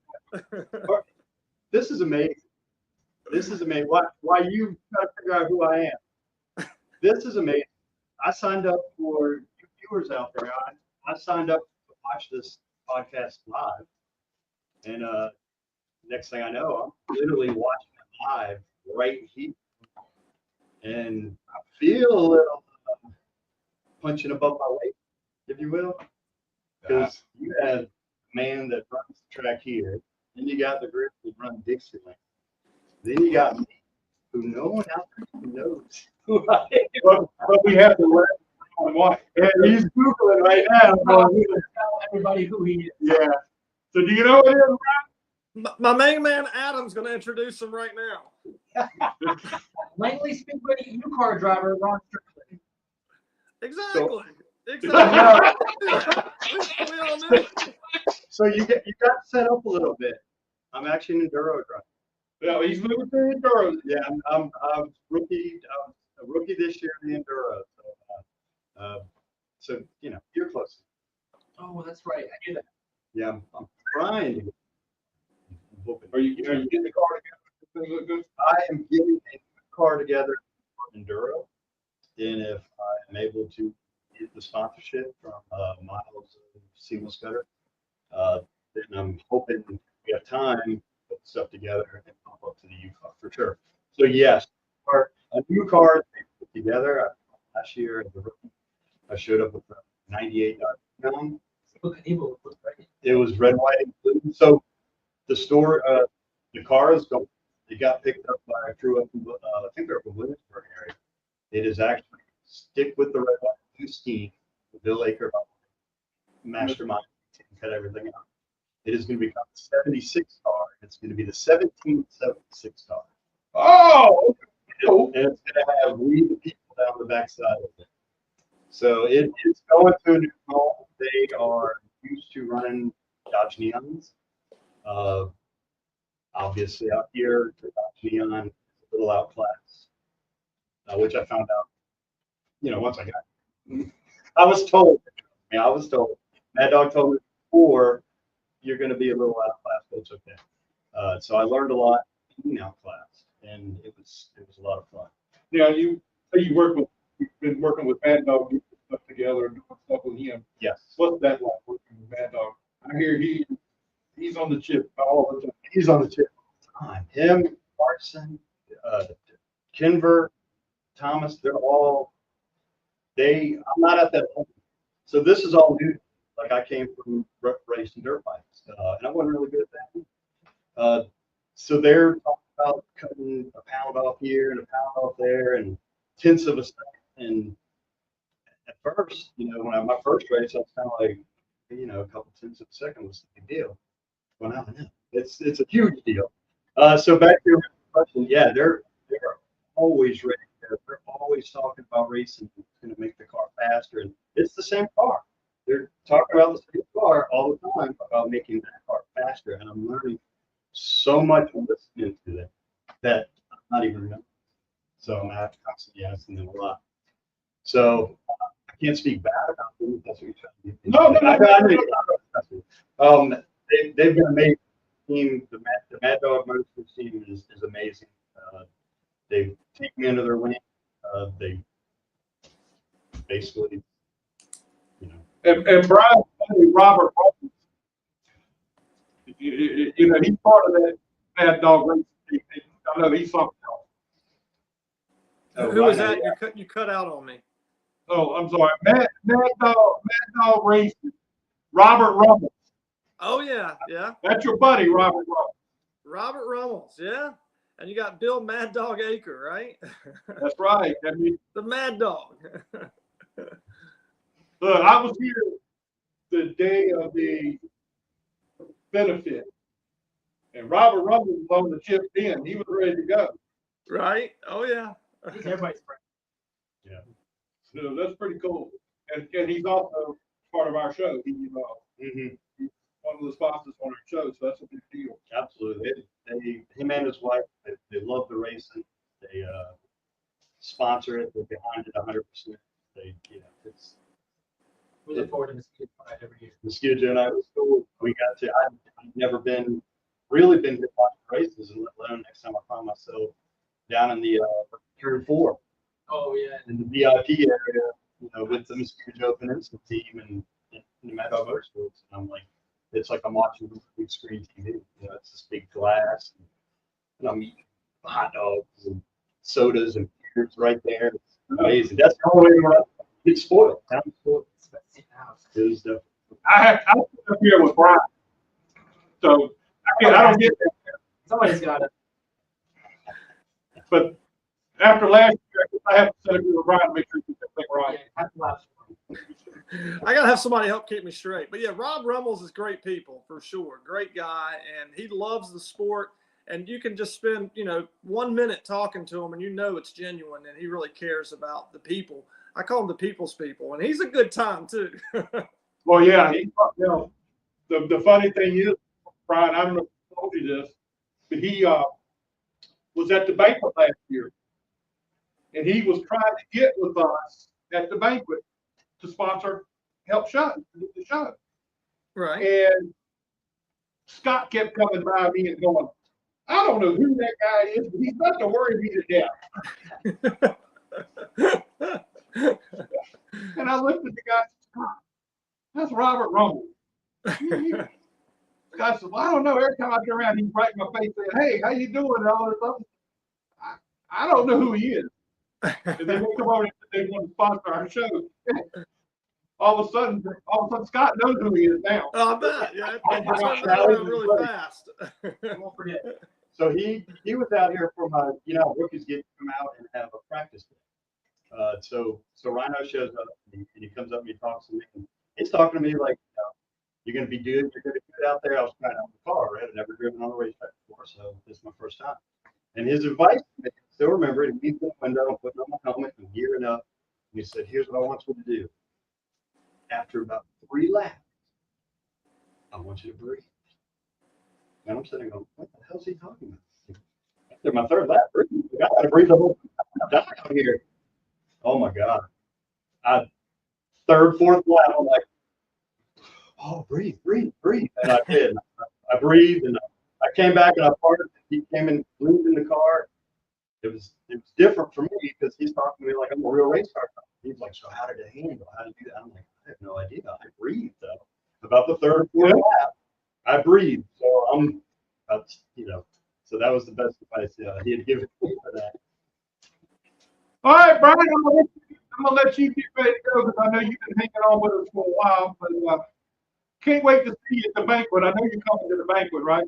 no. This is amazing. This is amazing. Why you got to figure out who I am. This is amazing. I signed up for you viewers out there. I signed up to watch this podcast live, and next thing I know, I'm literally watching it live right here, and I feel a little punching above my weight, if you will, because you have a man that runs the track here, then you got the group that run Dixieland, then you got me, who no one out there knows who I am. But we have to let him watch. And he's Googling right now. Tell everybody who he is. Yeah. So do you know what it is? My main man Adam's going to introduce him right now. Langley Speedway new car driver Ron Strickland. Exactly. So We all knew. So you got set up a little bit. I'm actually an enduro driver. Yeah, he's moving through the girls. Yeah, I'm a rookie this year in the enduro. So you know, you're close. Oh, that's and if I am able to get the sponsorship from Miles of Seamless Gutter, then I'm hoping we have time to put stuff together and pump up to the U car for sure. So yes, a new car put together. Last year as a rookie, I showed up with a 98 Dodge. It was red, white, and blue. So the store, the car is gone. It got picked up by a crew up in, I think they're from Williamsburg area. It is actually stick with the red, white, and blue scheme. Bill Aker mastermind cut everything out. It is going to become a 76 car. It's going to be the 1776 car. Oh, And it's going to have We the People down the backside of it. So it is going to a new home. They are used to running Dodge Neons. Obviously out here, the Dodge Neon is a little outclassed, which I found out, once I got it. I was told. Mad Dog told me before, you're going to be a little outclassed, but it's okay. So I learned a lot being outclassed, and it was a lot of fun. yeah, you've been working with Mad Dog, getting stuff together and doing stuff with him. Yes. What's that like working with Mad Dog? I hear he's on the chip all the time. He's on the tip all the time. Him, Clarkson, Kinver, Thomas, I'm not at that point. So this is all new. Like I came from racing dirt bikes, and I wasn't really good at that. So they're talking about cutting a pound off here and a pound off there and tenths of a second. And at first, when my first race, I was kind of like, a couple tenths of a second was a big deal. Well, now I know it's a huge deal. So back to your question, yeah, they're always ready. They're always talking about racing. It's going to make the car faster, and it's the same car. They're talking about the same car all the time about making that car faster, and I'm learning so much from listening to them that I'm not even remembering. So I'm constantly asking them a lot. So I can't speak bad about them. If that's what you're trying to do. No. They've been amazing. Team, the Mad Dog Motorsports team is amazing. They've taken me under their wing. They basically, And Brian, Robert, he's part of that Mad Dog racing team. I know he's something else. Who was that? You cut out on me. Oh, I'm sorry. Mad Dog racing. Robert Rummels. Oh yeah, yeah. That's your buddy, Robert Rummels. Robert Rummels, yeah. And you got Bill Mad Dog Aker, right? That's right. I mean, the Mad Dog. Look, I was here the day of the benefit, and Robert Rummels was on the chip in. He was ready to go. Right? Oh yeah. He's everybody's friend. Yeah. So that's pretty cool. And he's also part of our show. He's one of the sponsors on our show, so that's a big deal. Absolutely. Him and his wife, they love the racing. They sponsor it. They're behind it 100%. We look forward to Mosquito Pride every year. Mosquito and I was cool. We got to. I've never really been to watch races, and let alone next time I find myself down in the turn 4. Oh yeah. In the VIP area, with the Mosquito Peninsula team and the Mad Dog Motorsports, and I'm like, it's like I'm watching a big screen TV. It's this big glass, and I'm eating hot dogs and sodas and beers right there. It's amazing. That's the only way around. It's spoiled. Town's spoiled. It is definitely. I'm up here with Brian, so I don't get that. Somebody's got it. But after last year, I have to sit up here with Brian to make sure you get that thing right. I gotta have somebody help keep me straight. But yeah, Rob Rummels is great people for sure. Great guy, and he loves the sport. And you can just spend 1 minute talking to him, and it's genuine, and he really cares about the people. I call him the people's people, and he's a good time too. Well, yeah, the funny thing is, Brian, I don't know if I told you this, but he was at the banquet last year, and he was trying to get with us at the banquet to sponsor, help the show. Right. And Scott kept coming by me and going, I don't know who that guy is, but he's about to worry me to death. and I looked at the guy, "God, that's Robert Rumble." The guy said, "Well, I don't know. Every time I turn around, he's right in my face saying, 'Hey, how you doing?' and all this stuff." I don't know who he is. And then they come over and they want to sponsor our show. All of a sudden, Scott knows who he is now. Oh, I bet. Yeah, it turned around really fast. Don't forget. So he was out here for my, rookies get to come out and have a practice day. So Rhino shows up and he comes up and he talks to me. And he's talking to me like, you're going to be good. You're going to be good out there. I was trying out the car, right? I'd never driven on a racetrack before, so this is my first time. And his advice, I still remember it. He's in the window, putting on my helmet and gearing up. And he said, "Here's what I want you to do. After about 3 laps, I want you to breathe." And I'm sitting going, "What the hell is he talking about?" After my 3rd lap, breathe. I got to breathe the whole time out here. Oh my God. 3rd, 4th lap, I'm like, "Oh, breathe. And I did. I breathed and I came back and I parked. He came and leaned in the car. It was different for me because he's talking to me like I'm a real race car guy. He's like, "So how did it handle? How did you do that?" I'm like, "I have no idea. I breathed though." About the 3rd, 4th lap, I breathed. So I'm, so that was the best advice he had given me for that. All right, Brian, I'm gonna let you get ready to go because I know you've been hanging on with us for a while, but can't wait to see you at the banquet. I know you're coming to the banquet, right?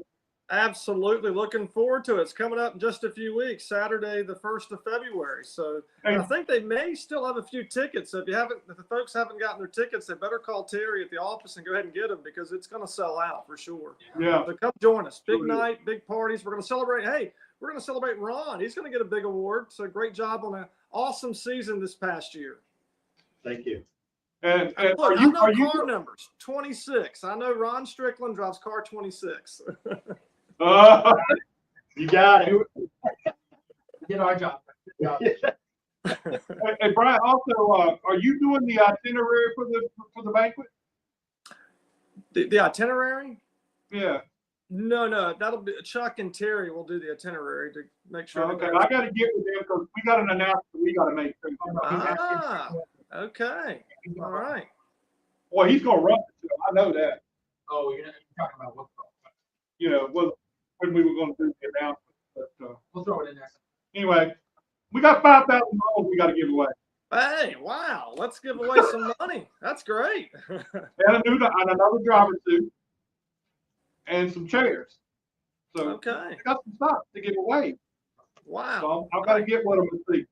Absolutely. Looking forward to it. It's coming up in just a few weeks, Saturday, the 1st of February. So I think they may still have a few tickets. So if the folks haven't gotten their tickets, they better call Terry at the office and go ahead and get them because it's going to sell out for sure. Yeah. So come join us. Big night, big parties. We're going to celebrate. Hey, we're going to celebrate Ron. He's going to get a big award. So great job on an awesome season this past year. Thank you. And look, I know car numbers, 26. I know Ron Strickland drives car 26. You got it. Did our job. Hey, Brian, also, are you doing the itinerary for the banquet? The itinerary? Yeah. No, that'll be Chuck and Terry will do the itinerary to make sure. Okay, I got to get with them because we got an announcement we got to make. Okay. All right. Well, he's gonna run it too. I know that. Oh, you're talking about Wllbrock. When we were going to do the announcement, but we'll throw it in there. Anyway, we got $5,000 we got to give away. Hey, wow! Let's give away some money. That's great. And another driver suit, and some chairs. So okay, I got some stuff to give away. Wow! So I've got to get with them and see.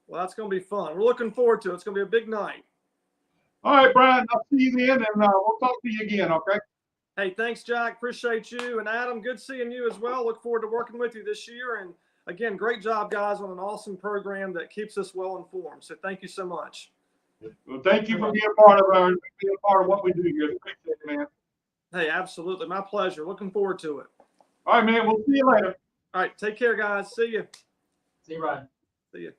Well, that's going to be fun. We're looking forward to it. It's going to be a big night. All right, Brian. I'll see you then, and we'll talk to you again. Okay. Hey, thanks, Jack. Appreciate you. And Adam, good seeing you as well. Look forward to working with you this year. And again, great job, guys, on an awesome program that keeps us well informed. So thank you so much. Well, thank you for being part of what we do here. Appreciate it, man. Hey, absolutely. My pleasure. Looking forward to it. All right, man. We'll see you later. All right. Take care, guys. See you. See you, Ryan. See you.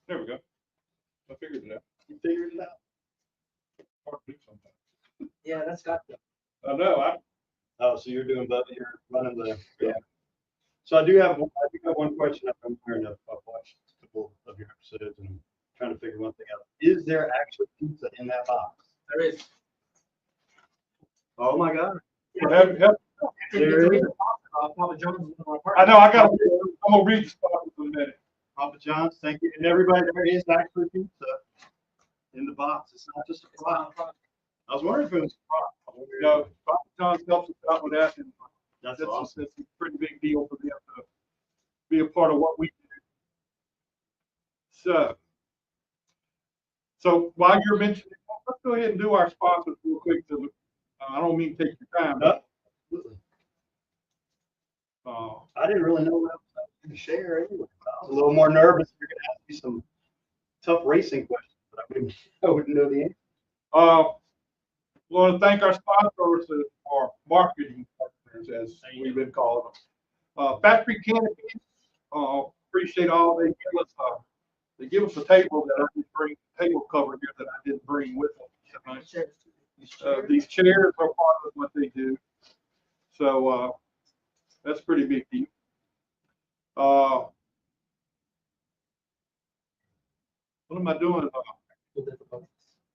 There we go. I figured it out. You figured it out. Hard to do sometimes. Yeah, that's got to. I know. Oh, so you're you're running the. Yeah. So I do have one question. I'm hearing I've watched a couple of your episodes and I'm trying to figure one thing out. Is there actual pizza in that box? There is. Oh my God. There is. Papa John's is one of our I know. I'm gonna read the stuff in a minute. Papa John's, thank you. And everybody, there is actually pizza in the box. It's not just a prop. I was wondering if it was a prop. No, Papa John's helps us out with that, and That's that's awesome. a pretty big deal for them to be a part of what we do. So while you're mentioning, let's go ahead and do our sponsors real quick. I don't mean to take your time. No, absolutely. Uh, I didn't really know what I was going to share anyway. I was a little more nervous. You're going to ask me some tough racing questions, but I wouldn't know the answer. we want to thank our sponsors, our marketing partners, as we've been calling them. Factory Canopies, appreciate all they give us. They give us a table that I didn't bring, table cover here that I didn't bring with them. These chairs are part of what they do. So that's a pretty big deal. What am I doing?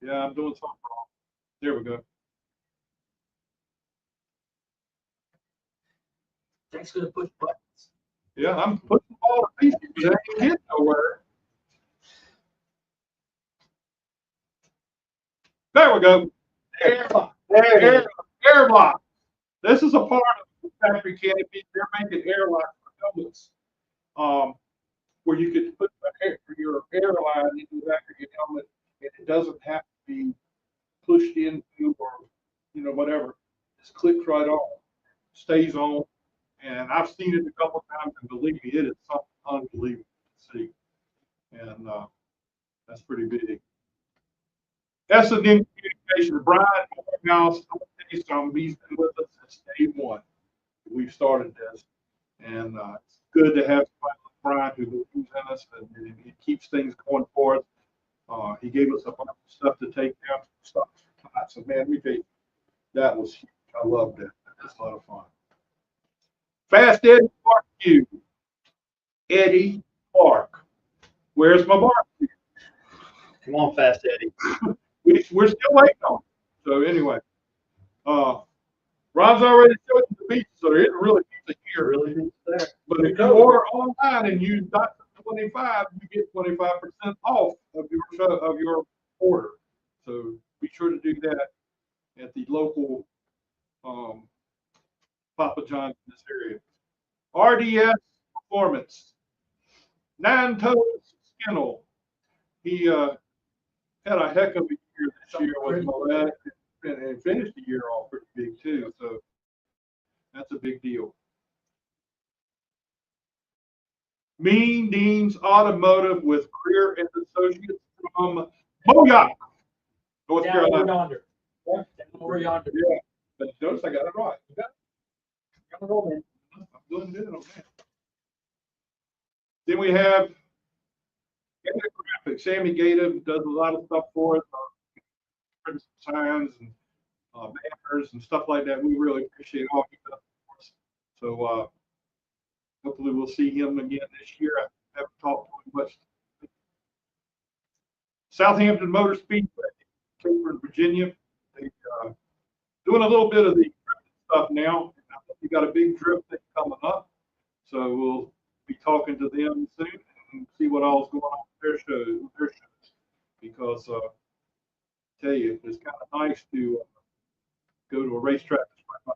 Yeah, I'm doing something wrong. There we go. Thanks for the push buttons. Yeah, I'm putting the ball to pieces. But I ain't getting nowhere. There we go. Air lock. This is a part of the factory canopy. They're making air locks for helmets, where you could put your airline into the back of your helmet, and it doesn't have to be pushed into or whatever. Just clicks right on, stays on, and I've seen it a couple of times, and believe me, it is something unbelievable to see, and that's pretty big. S&M Communications, Brian Morehouse, I'm gonna tell you something, he's been with us since day one. We've started this, and it's good to have somebody like Brian who believes in us, and it keeps things going for us. He gave us a bunch of stuff to take down stuff. So man, that was huge. I loved it. That's a lot of fun. Fast Eddie Barbecue. Eddie Clark. Where's my barbecue? Come on, Fast Eddie. We're still waiting on it. So anyway, Ron's already showed you the beach, so there isn't really pizza here. Really needs that. But if you order online and use Dodson'S25, you get 25% off of your order. So be sure to do that at the local Papa John's in this area. RDS Performance. 9 Toes Skinnell. He had a heck of a year this year with MULLIS and finished the year off pretty big too. So that's a big deal. Mean Dean's Automotive with career and associates from Moyock, North Carolina. Yonder. Over yonder. Yeah, but notice I got it right. You got it? I'm doing good on that. Then we have Graphics. Sammy Gator does a lot of stuff for us, prints signs and banners and stuff like that. We really appreciate all he does for us. So hopefully we'll see him again this year. I haven't talked to him much. Southampton Motor Speedway, Cape, Virginia. They doing a little bit of the stuff now. I think we got a big drift thing coming up, so we'll be talking to them soon and see what all's going on with their shows. Because I tell you, it's kind of nice to go to a racetrack.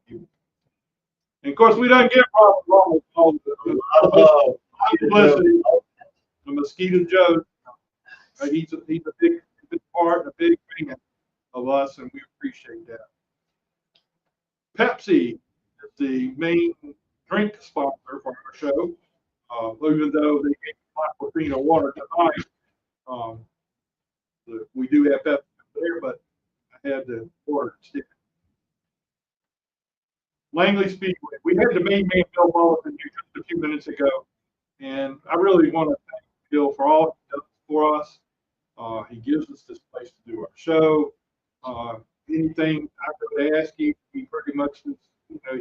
And of course, we don't get wrong with all the publicity. The Mosquito Joe, he's a big part, a big fan of us, and we appreciate that. Pepsi is the main drink sponsor for our show. Even though they gave Aquafina water tonight, we do have Pepsi there, but I had the water instead. Langley Speedway. We had the main man, Bill Mullis, in here just a few minutes ago, and I really want to thank Bill for all he does for us. He gives us this place to do our show. Anything I could ask him, he pretty much,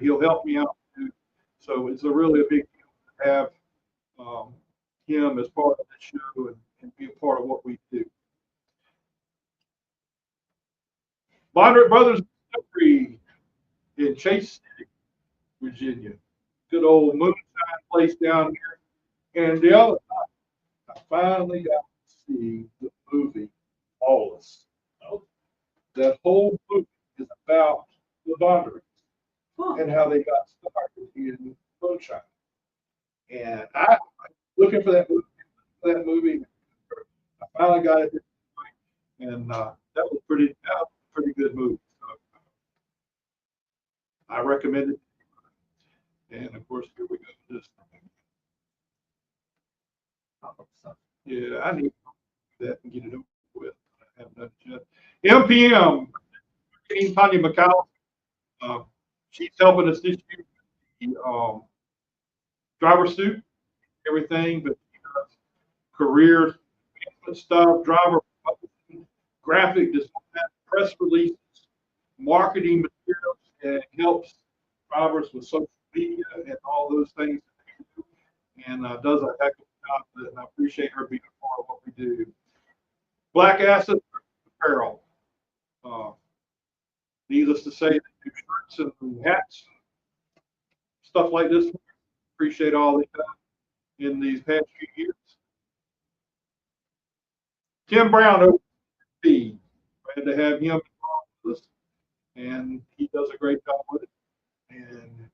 he'll help me out too. So it's really a big deal to have him as part of the show and be a part of what we do. Bondrett Brothers in Chase City, Virginia. Good old moonshine place down here. And the other night, I finally got to see the movie MULLIS. That whole movie is about the Bondrett and how they got started in moonshine. And I looking for that movie. I finally got it, and that was a pretty good movie. So, I recommend it. And of course, here we go. This. Yeah, I need that and get it over with. I haven't done it yet. MPM, Tanya McCall. She's helping us this year. The driver suit, everything, but career stuff, driver graphic design, press releases, marketing materials, and helps drivers with social media and all those things. and does a heck of a job with it, and I appreciate her being a part of what we do. Black Acid Apparel. Needless to say, they do shirts and hats, stuff like this. Appreciate all they've done in these past few years. Tim Brown, OP. Glad to have him with us, and he does a great job with it. And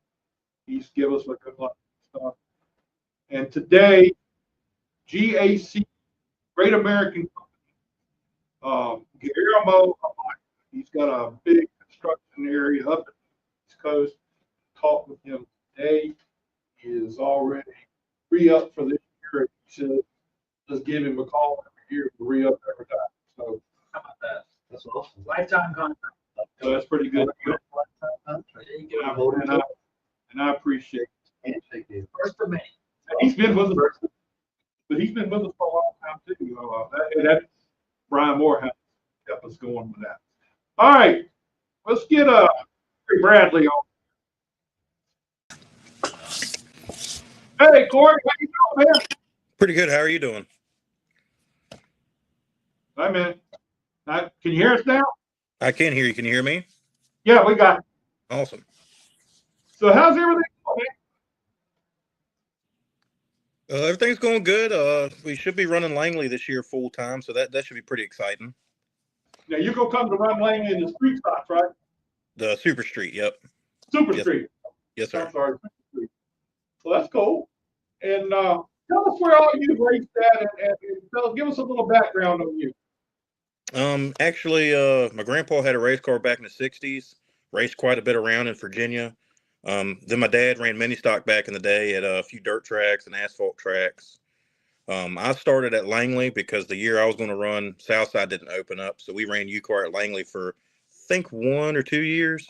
he's given us a good lot of stuff. And today, GAC, Great American Company, Guillermo, he's got a big construction area up at the East Coast. Talked with him today. He is already re-up for this year. He said, just give him a call every year to re-up every time. So How about that? That's awesome. Lifetime contract. so that's pretty good. And I appreciate it. First of many. He's been with us, but he's been with us for a long time too. That Brian Morehouse kept us going with that. All right, let's get Bradley on. Hey, Corey, how you doing, man? Pretty good. How are you doing? Hi, man. Can you hear us now? I can hear you. Can you hear me? Yeah, we got it. Awesome. So how's everything going, man? Everything's going good. We should be running Langley this year full time, so that should be pretty exciting. Now you're gonna come to run Lane in the street spots, right? The Super Street. Yep. Super Yes. Street. Yes, sir. I'm sorry, Super Street. Well, that's cool. And tell us where all you raced at, and give us a little background on you. Actually, my grandpa had a race car back in the '60s. Raced quite a bit around in Virginia. Then my dad ran mini stock back in the day at a few dirt tracks and asphalt tracks. I started at Langley because the year I was going to run Southside didn't open up, so we ran UCAR at Langley for I think 1 or 2 years,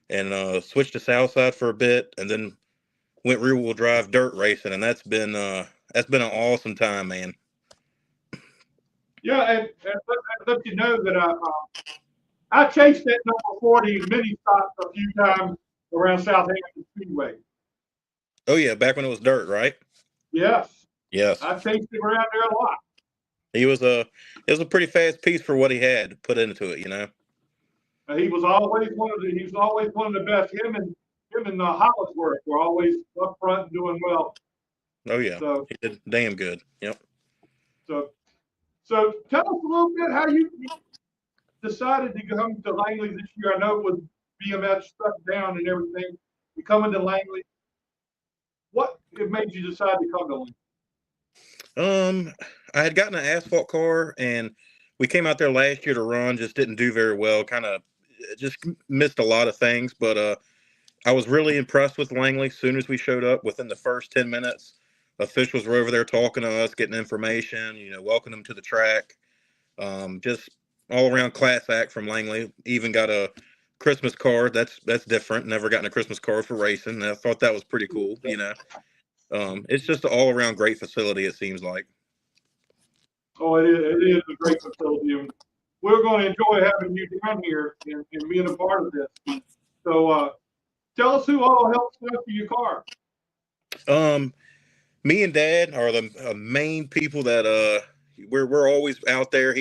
and switched to Southside for a bit, and then went rear wheel drive dirt racing, and that's been an awesome time, man. Yeah, and let you know that I chased that number 40 mini stock a few times around Southampton Speedway. Oh yeah, back when it was dirt, right? Yes, Yes. I chased him around there a lot. It was a pretty fast piece for what he had put into it, you know. He was always one of the best. Him and Hollisworth were always up front and doing well. Oh yeah, So he did damn good. Yep. So tell us a little bit how you decided to come to Langley this year. I know it was BMS stuck down and everything. You coming to Langley? What it made you decide to come to Langley? I had gotten an asphalt car, and we came out there last year to run. Just didn't do very well. Kind of just missed a lot of things, but I was really impressed with Langley. As soon as we showed up, within the first 10 minutes, officials were over there talking to us, getting information, welcoming them to the track. Just all around class act from Langley. Even got a Christmas card. That's different. Never gotten a Christmas card for racing. And I thought that was pretty cool, It's just an all around great facility, it seems like. Oh, it is a great facility. And we're going to enjoy having you down here and being a part of this. So tell us who all helps with your car. Me and Dad are the main people that we're always out there.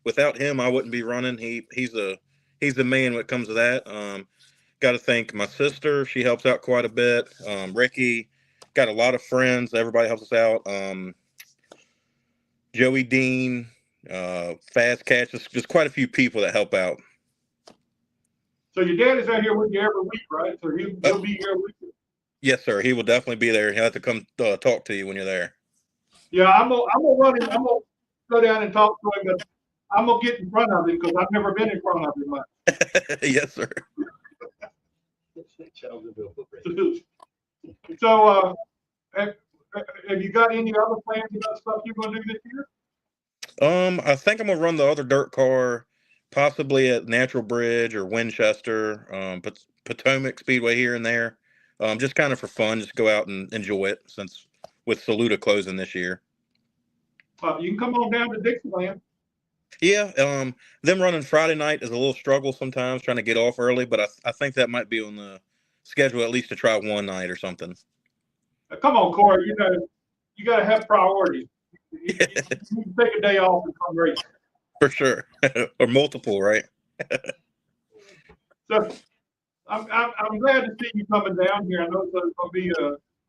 Without him, I wouldn't be running. He's the man when it comes to that. Got to thank my sister. She helps out quite a bit. Ricky, got a lot of friends. Everybody helps us out. Joey Dean, Fast Catch, just quite a few people that help out. So your dad is out here with you every week, right? So he'll be here with you. Yes, sir. He will definitely be there. He'll have to come talk to you when you're there. Yeah, I'm gonna run him. I'm gonna go down and talk to him, but I'm gonna get in front of him because I've never been in front of him much. Yes, sir. So, have you got any other plans about stuff you're gonna do this year? I think I'm gonna run the other dirt car, possibly at Natural Bridge or Winchester, but Potomac Speedway here and there. Just kind of for fun, just go out and enjoy it since with Saluda closing this year. You can come on down to Dixieland. Yeah, them running Friday night is a little struggle sometimes trying to get off early, but I think that might be on the schedule at least to try one night or something. Come on, Corey. you gotta have priorities. You can take a day off and come race. For sure. Or multiple, right? So I'm glad to see you coming down here. I know it's gonna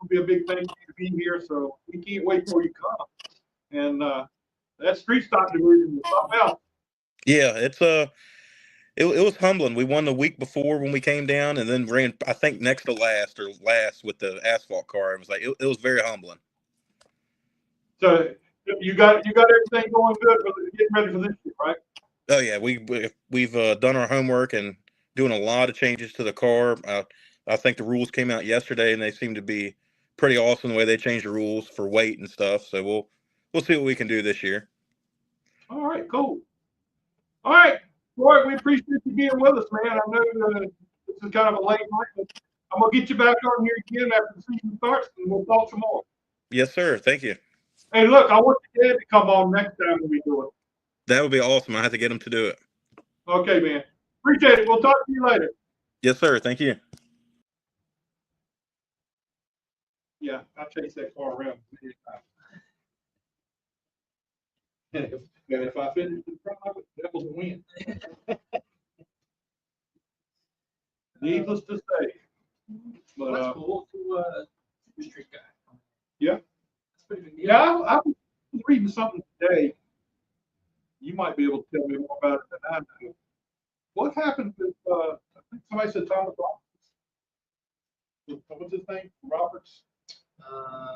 be a big thing for you to be here, so we can't wait till you come. And that street stock division is something else. Yeah, it was humbling. We won the week before when we came down, and then ran, I think, next to last or last with the asphalt car. It was like it was very humbling. So you got everything going good for getting ready for this year, right? Oh yeah, we've done our homework and doing a lot of changes to the car. I think the rules came out yesterday, and they seem to be pretty awesome the way they changed the rules for weight and stuff. So we'll see what we can do this year. All right, cool. All right, Roy, we appreciate you being with us, man. I know this is kind of a late night, but I'm gonna get you back on here again after the season starts, and we'll talk some more. Yes, sir. Thank you. Hey, look, I want your dad to come on next time when we do it. That would be awesome. I have to get him to do it. Okay, man. Appreciate it. We'll talk to you later. Yes, sir. Thank you. Yeah, I chased that car around many times. And if I finish in front of it, that was a win. Needless to say. But, That's cool to the street guy. Yeah. That's pretty good deal. Yeah, I was reading something today. You might be able to tell me more about it than I know. What happened with, I think somebody said Thomas Roberts. What's his name? Roberts?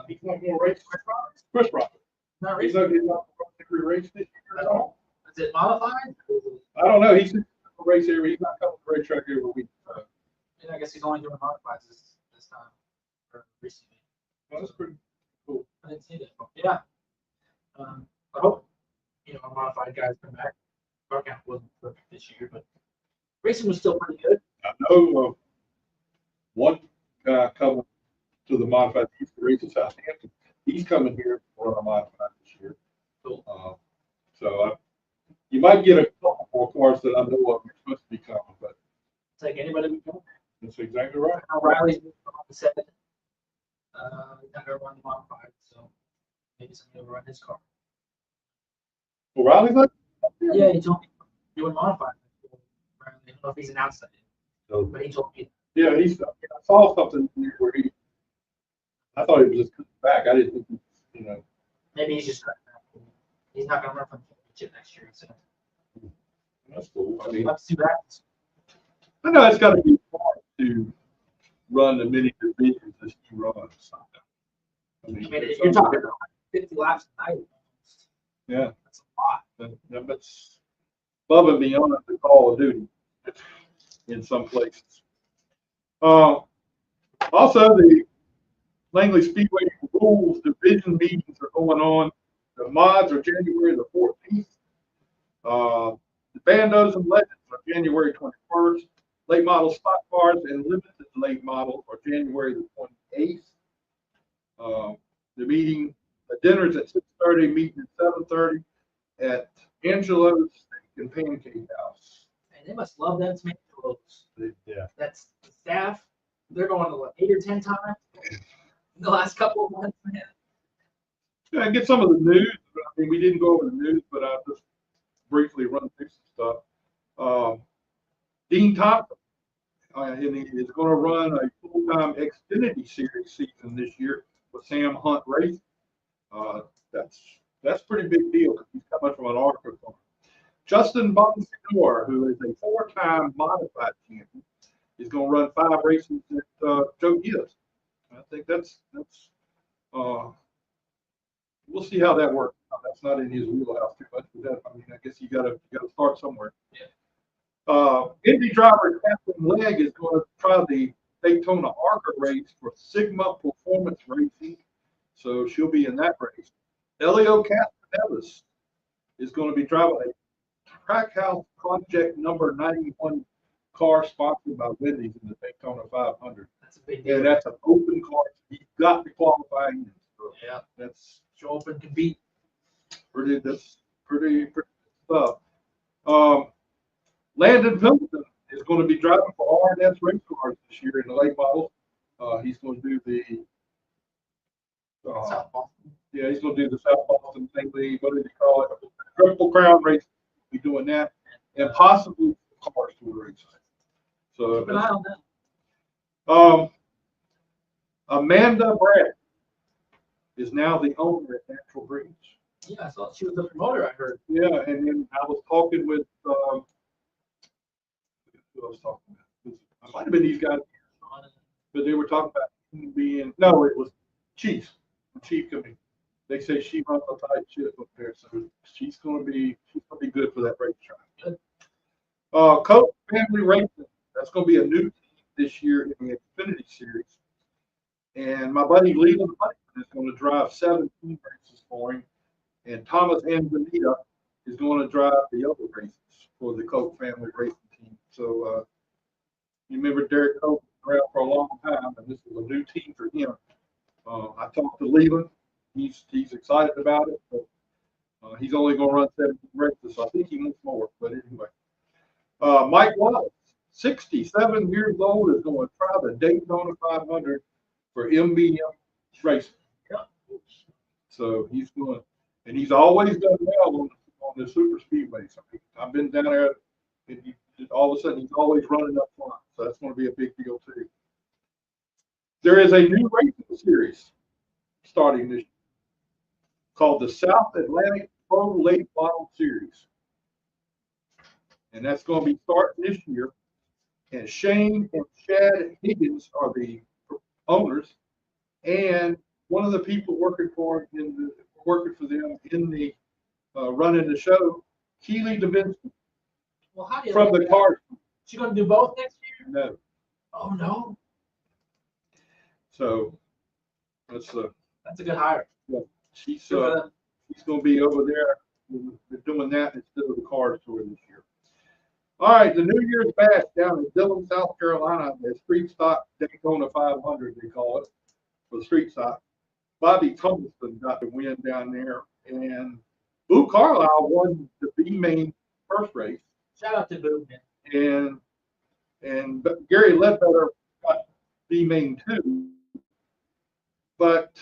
He's not going to race Chris Roberts? Chris Roberts. Not He's recently. not going to race this year at all. Is it modified? I don't know. He's a race every. He's not coming to the racetrack every week. So. Yeah, I guess he's only doing modifieds this time or recently. Well, that's pretty cool. I didn't see that. Yeah. I hope our modified guys come back. Our count wasn't perfect this year, but racing was still pretty good. I know one guy coming to the modified. He used to race in Southampton. He's coming here for a modified this year. Cool. So you might get a couple more cars that I know of are supposed to be coming, but Take anybody we can. that's exactly right. Now Riley's moved on to 7. He's not gonna run the modified, so maybe somebody will run his car. Well, Riley's like, Yeah, he told me doing modified. I don't know if he's announced that, so, but he told me. yeah, I saw something where I thought he was just coming back. I didn't think he, Maybe he's just cutting back. He's not gonna run for the championship next year. So that's cool. I mean, we'll have to see what happens. I know it's got to be hard to run the many divisions as you run. I mean, You're talking about 50 laps a night. yeah, That's a lot. that's above and beyond the Call of Duty in some places. Also, the Langley Speedway rules division meetings are going on. The mods are January the 14th. The Bandos and Legends are January 21st. Late model stock cars and limited late models are January the 28th. The dinner's at 6:30, meeting at 7:30 at Angelo's Steak and Pancake House. And they must love them tomato rolls. Yeah. That's the staff. They're going to what, 8 or 10 times in the last couple of months, man. Yeah, I get some of the news. I mean, we didn't go over the news, but I'll just briefly run through some stuff. Dean Thompson is going to run a full-time Xfinity Series season this year with Sam Hunt Racing. That's pretty big deal because he's coming from an ARCA farm. Justin Bonsignor, who is a 4-time modified champion, is going to run 5 races at Joe Gibbs. I think that's we'll see how that works. That's not in his wheelhouse too much, but that, I mean, I guess you gotta start somewhere. Yeah. Indy driver Catherine Legg is going to try the Daytona ARCA race for Sigma Performance Racing, so she'll be in that race. Elio Castanelis is going to be driving a Trackhouse Project number 91 car sponsored by Wendy's in the Daytona 500. That's a big deal. And that's an open car. He's got to qualify in. So Yeah. that's Show up and compete. pretty stuff. Landon Pendleton is going to be driving for R&S race cars this year in the late models. He's going to do South Boston. Yeah, he's gonna do the South Boston thing, what do they call it? Triple Crown race. Be doing that, and possibly cars tour race. So Keep an eye on that. Amanda Brad is now the owner at Natural Greens. Yeah, I saw she was the promoter, I heard. Yeah, and then I was talking with who I was talking with. It might have been these guys, but they were talking about him being, no, it was Chief. Chief coming. They say she runs a tight ship up there, so she's gonna be good for that racetrack. Good. Coach Family Racing, that's gonna be a new team this year in the Xfinity Series. And my buddy Leland is gonna drive 17 races for him. And Thomas Antonita is going to drive the other races for the Koch family racing team. So you remember Derek Koch was around for a long time, and this is a new team for him. I talked to Leland. He's excited about it, but he's only going to run 17 races, so I think he wants more. But anyway, Mike Wallace, 67 years old, is going to try the Daytona 500 for MBM Racing. So he's going. And he's always done well on the super speedways. I've been down there, and all of a sudden he's always running up front. So that's going to be a big deal too. There is a new racing series starting this year called the South Atlantic Pro Late Model Series, and that's going to be starting this year. And Shane and Chad Higgins are the owners, and one of the people working for them in the running the show, Keely DeVinci. Well, how do you From the car. She gonna do both next year? No. Oh no. So that's a good hire. Yeah, she's going to be over there doing that instead of the cars tour this year. All right, the New Year's Bash down in Dillon, South Carolina, the Street Stock Daytona 500, they call it, for the Street Stock. Bobby Tumbleton got the win down there, and Boo Carlisle won the B main first race. Shout out to Boo, man. And Gary Ledbetter got B main 2, but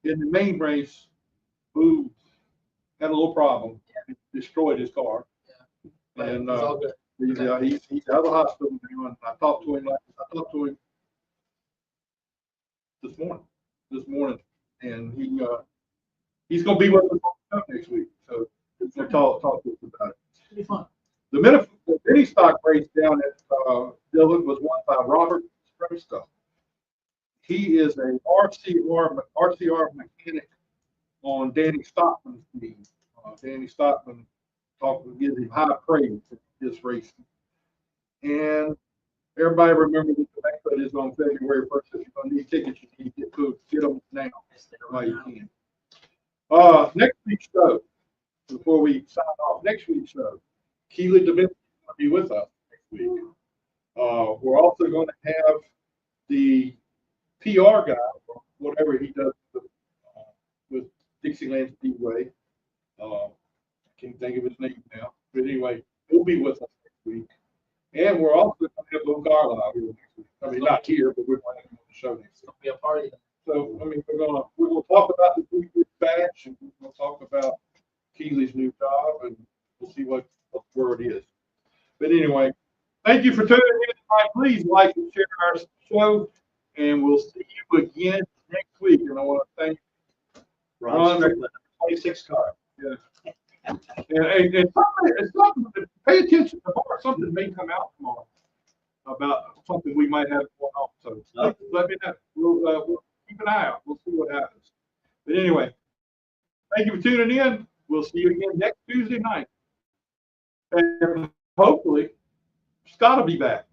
in the main race, Boo had a little problem. He destroyed his car. Yeah. And it's all good. he's out of the hospital now. And I talked to him this morning, and he's going to be with us next week. So he's going to talk to us about it. It'll be fun. The mini stock race down at Dillon was won by Robert Stremska. He is a RCR mechanic on Danny Stockman's team. Danny Stockman gives him high praise for his racing. And everybody remember that the banquet is on February 1st. If you're going to need tickets, you need to get them now while you can. Next week's show, before we sign off, next week's show, Keely DeVinci is going to be with us next week. We're also going to have the PR guy, or whatever he does with Dixieland Speedway. I can't think of his name now. But anyway, he'll be with us next week. And we're also going to have Boo Carlisle here next week. I mean, not here, but we're going to have him on the show next week. It'll be a party. So, I mean, we're going to talk about the 3-year batch, and we're going to talk about Keely's new job, and we'll see what word it is. But anyway, thank you for tuning in tonight. Please like and share our show, and we'll see you again next week. And I want to thank Ron Strickland, 26 car. Yeah. And something, pay attention tomorrow. Something may come out tomorrow about something we might have going on. So let me know. We'll keep an eye out. We'll see what happens. But anyway, thank you for tuning in. We'll see you again next Tuesday night. And hopefully, Scott will be back.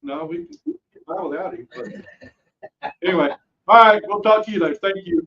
No, we can get by without him. But anyway, all right. We'll talk to you later. Thank you.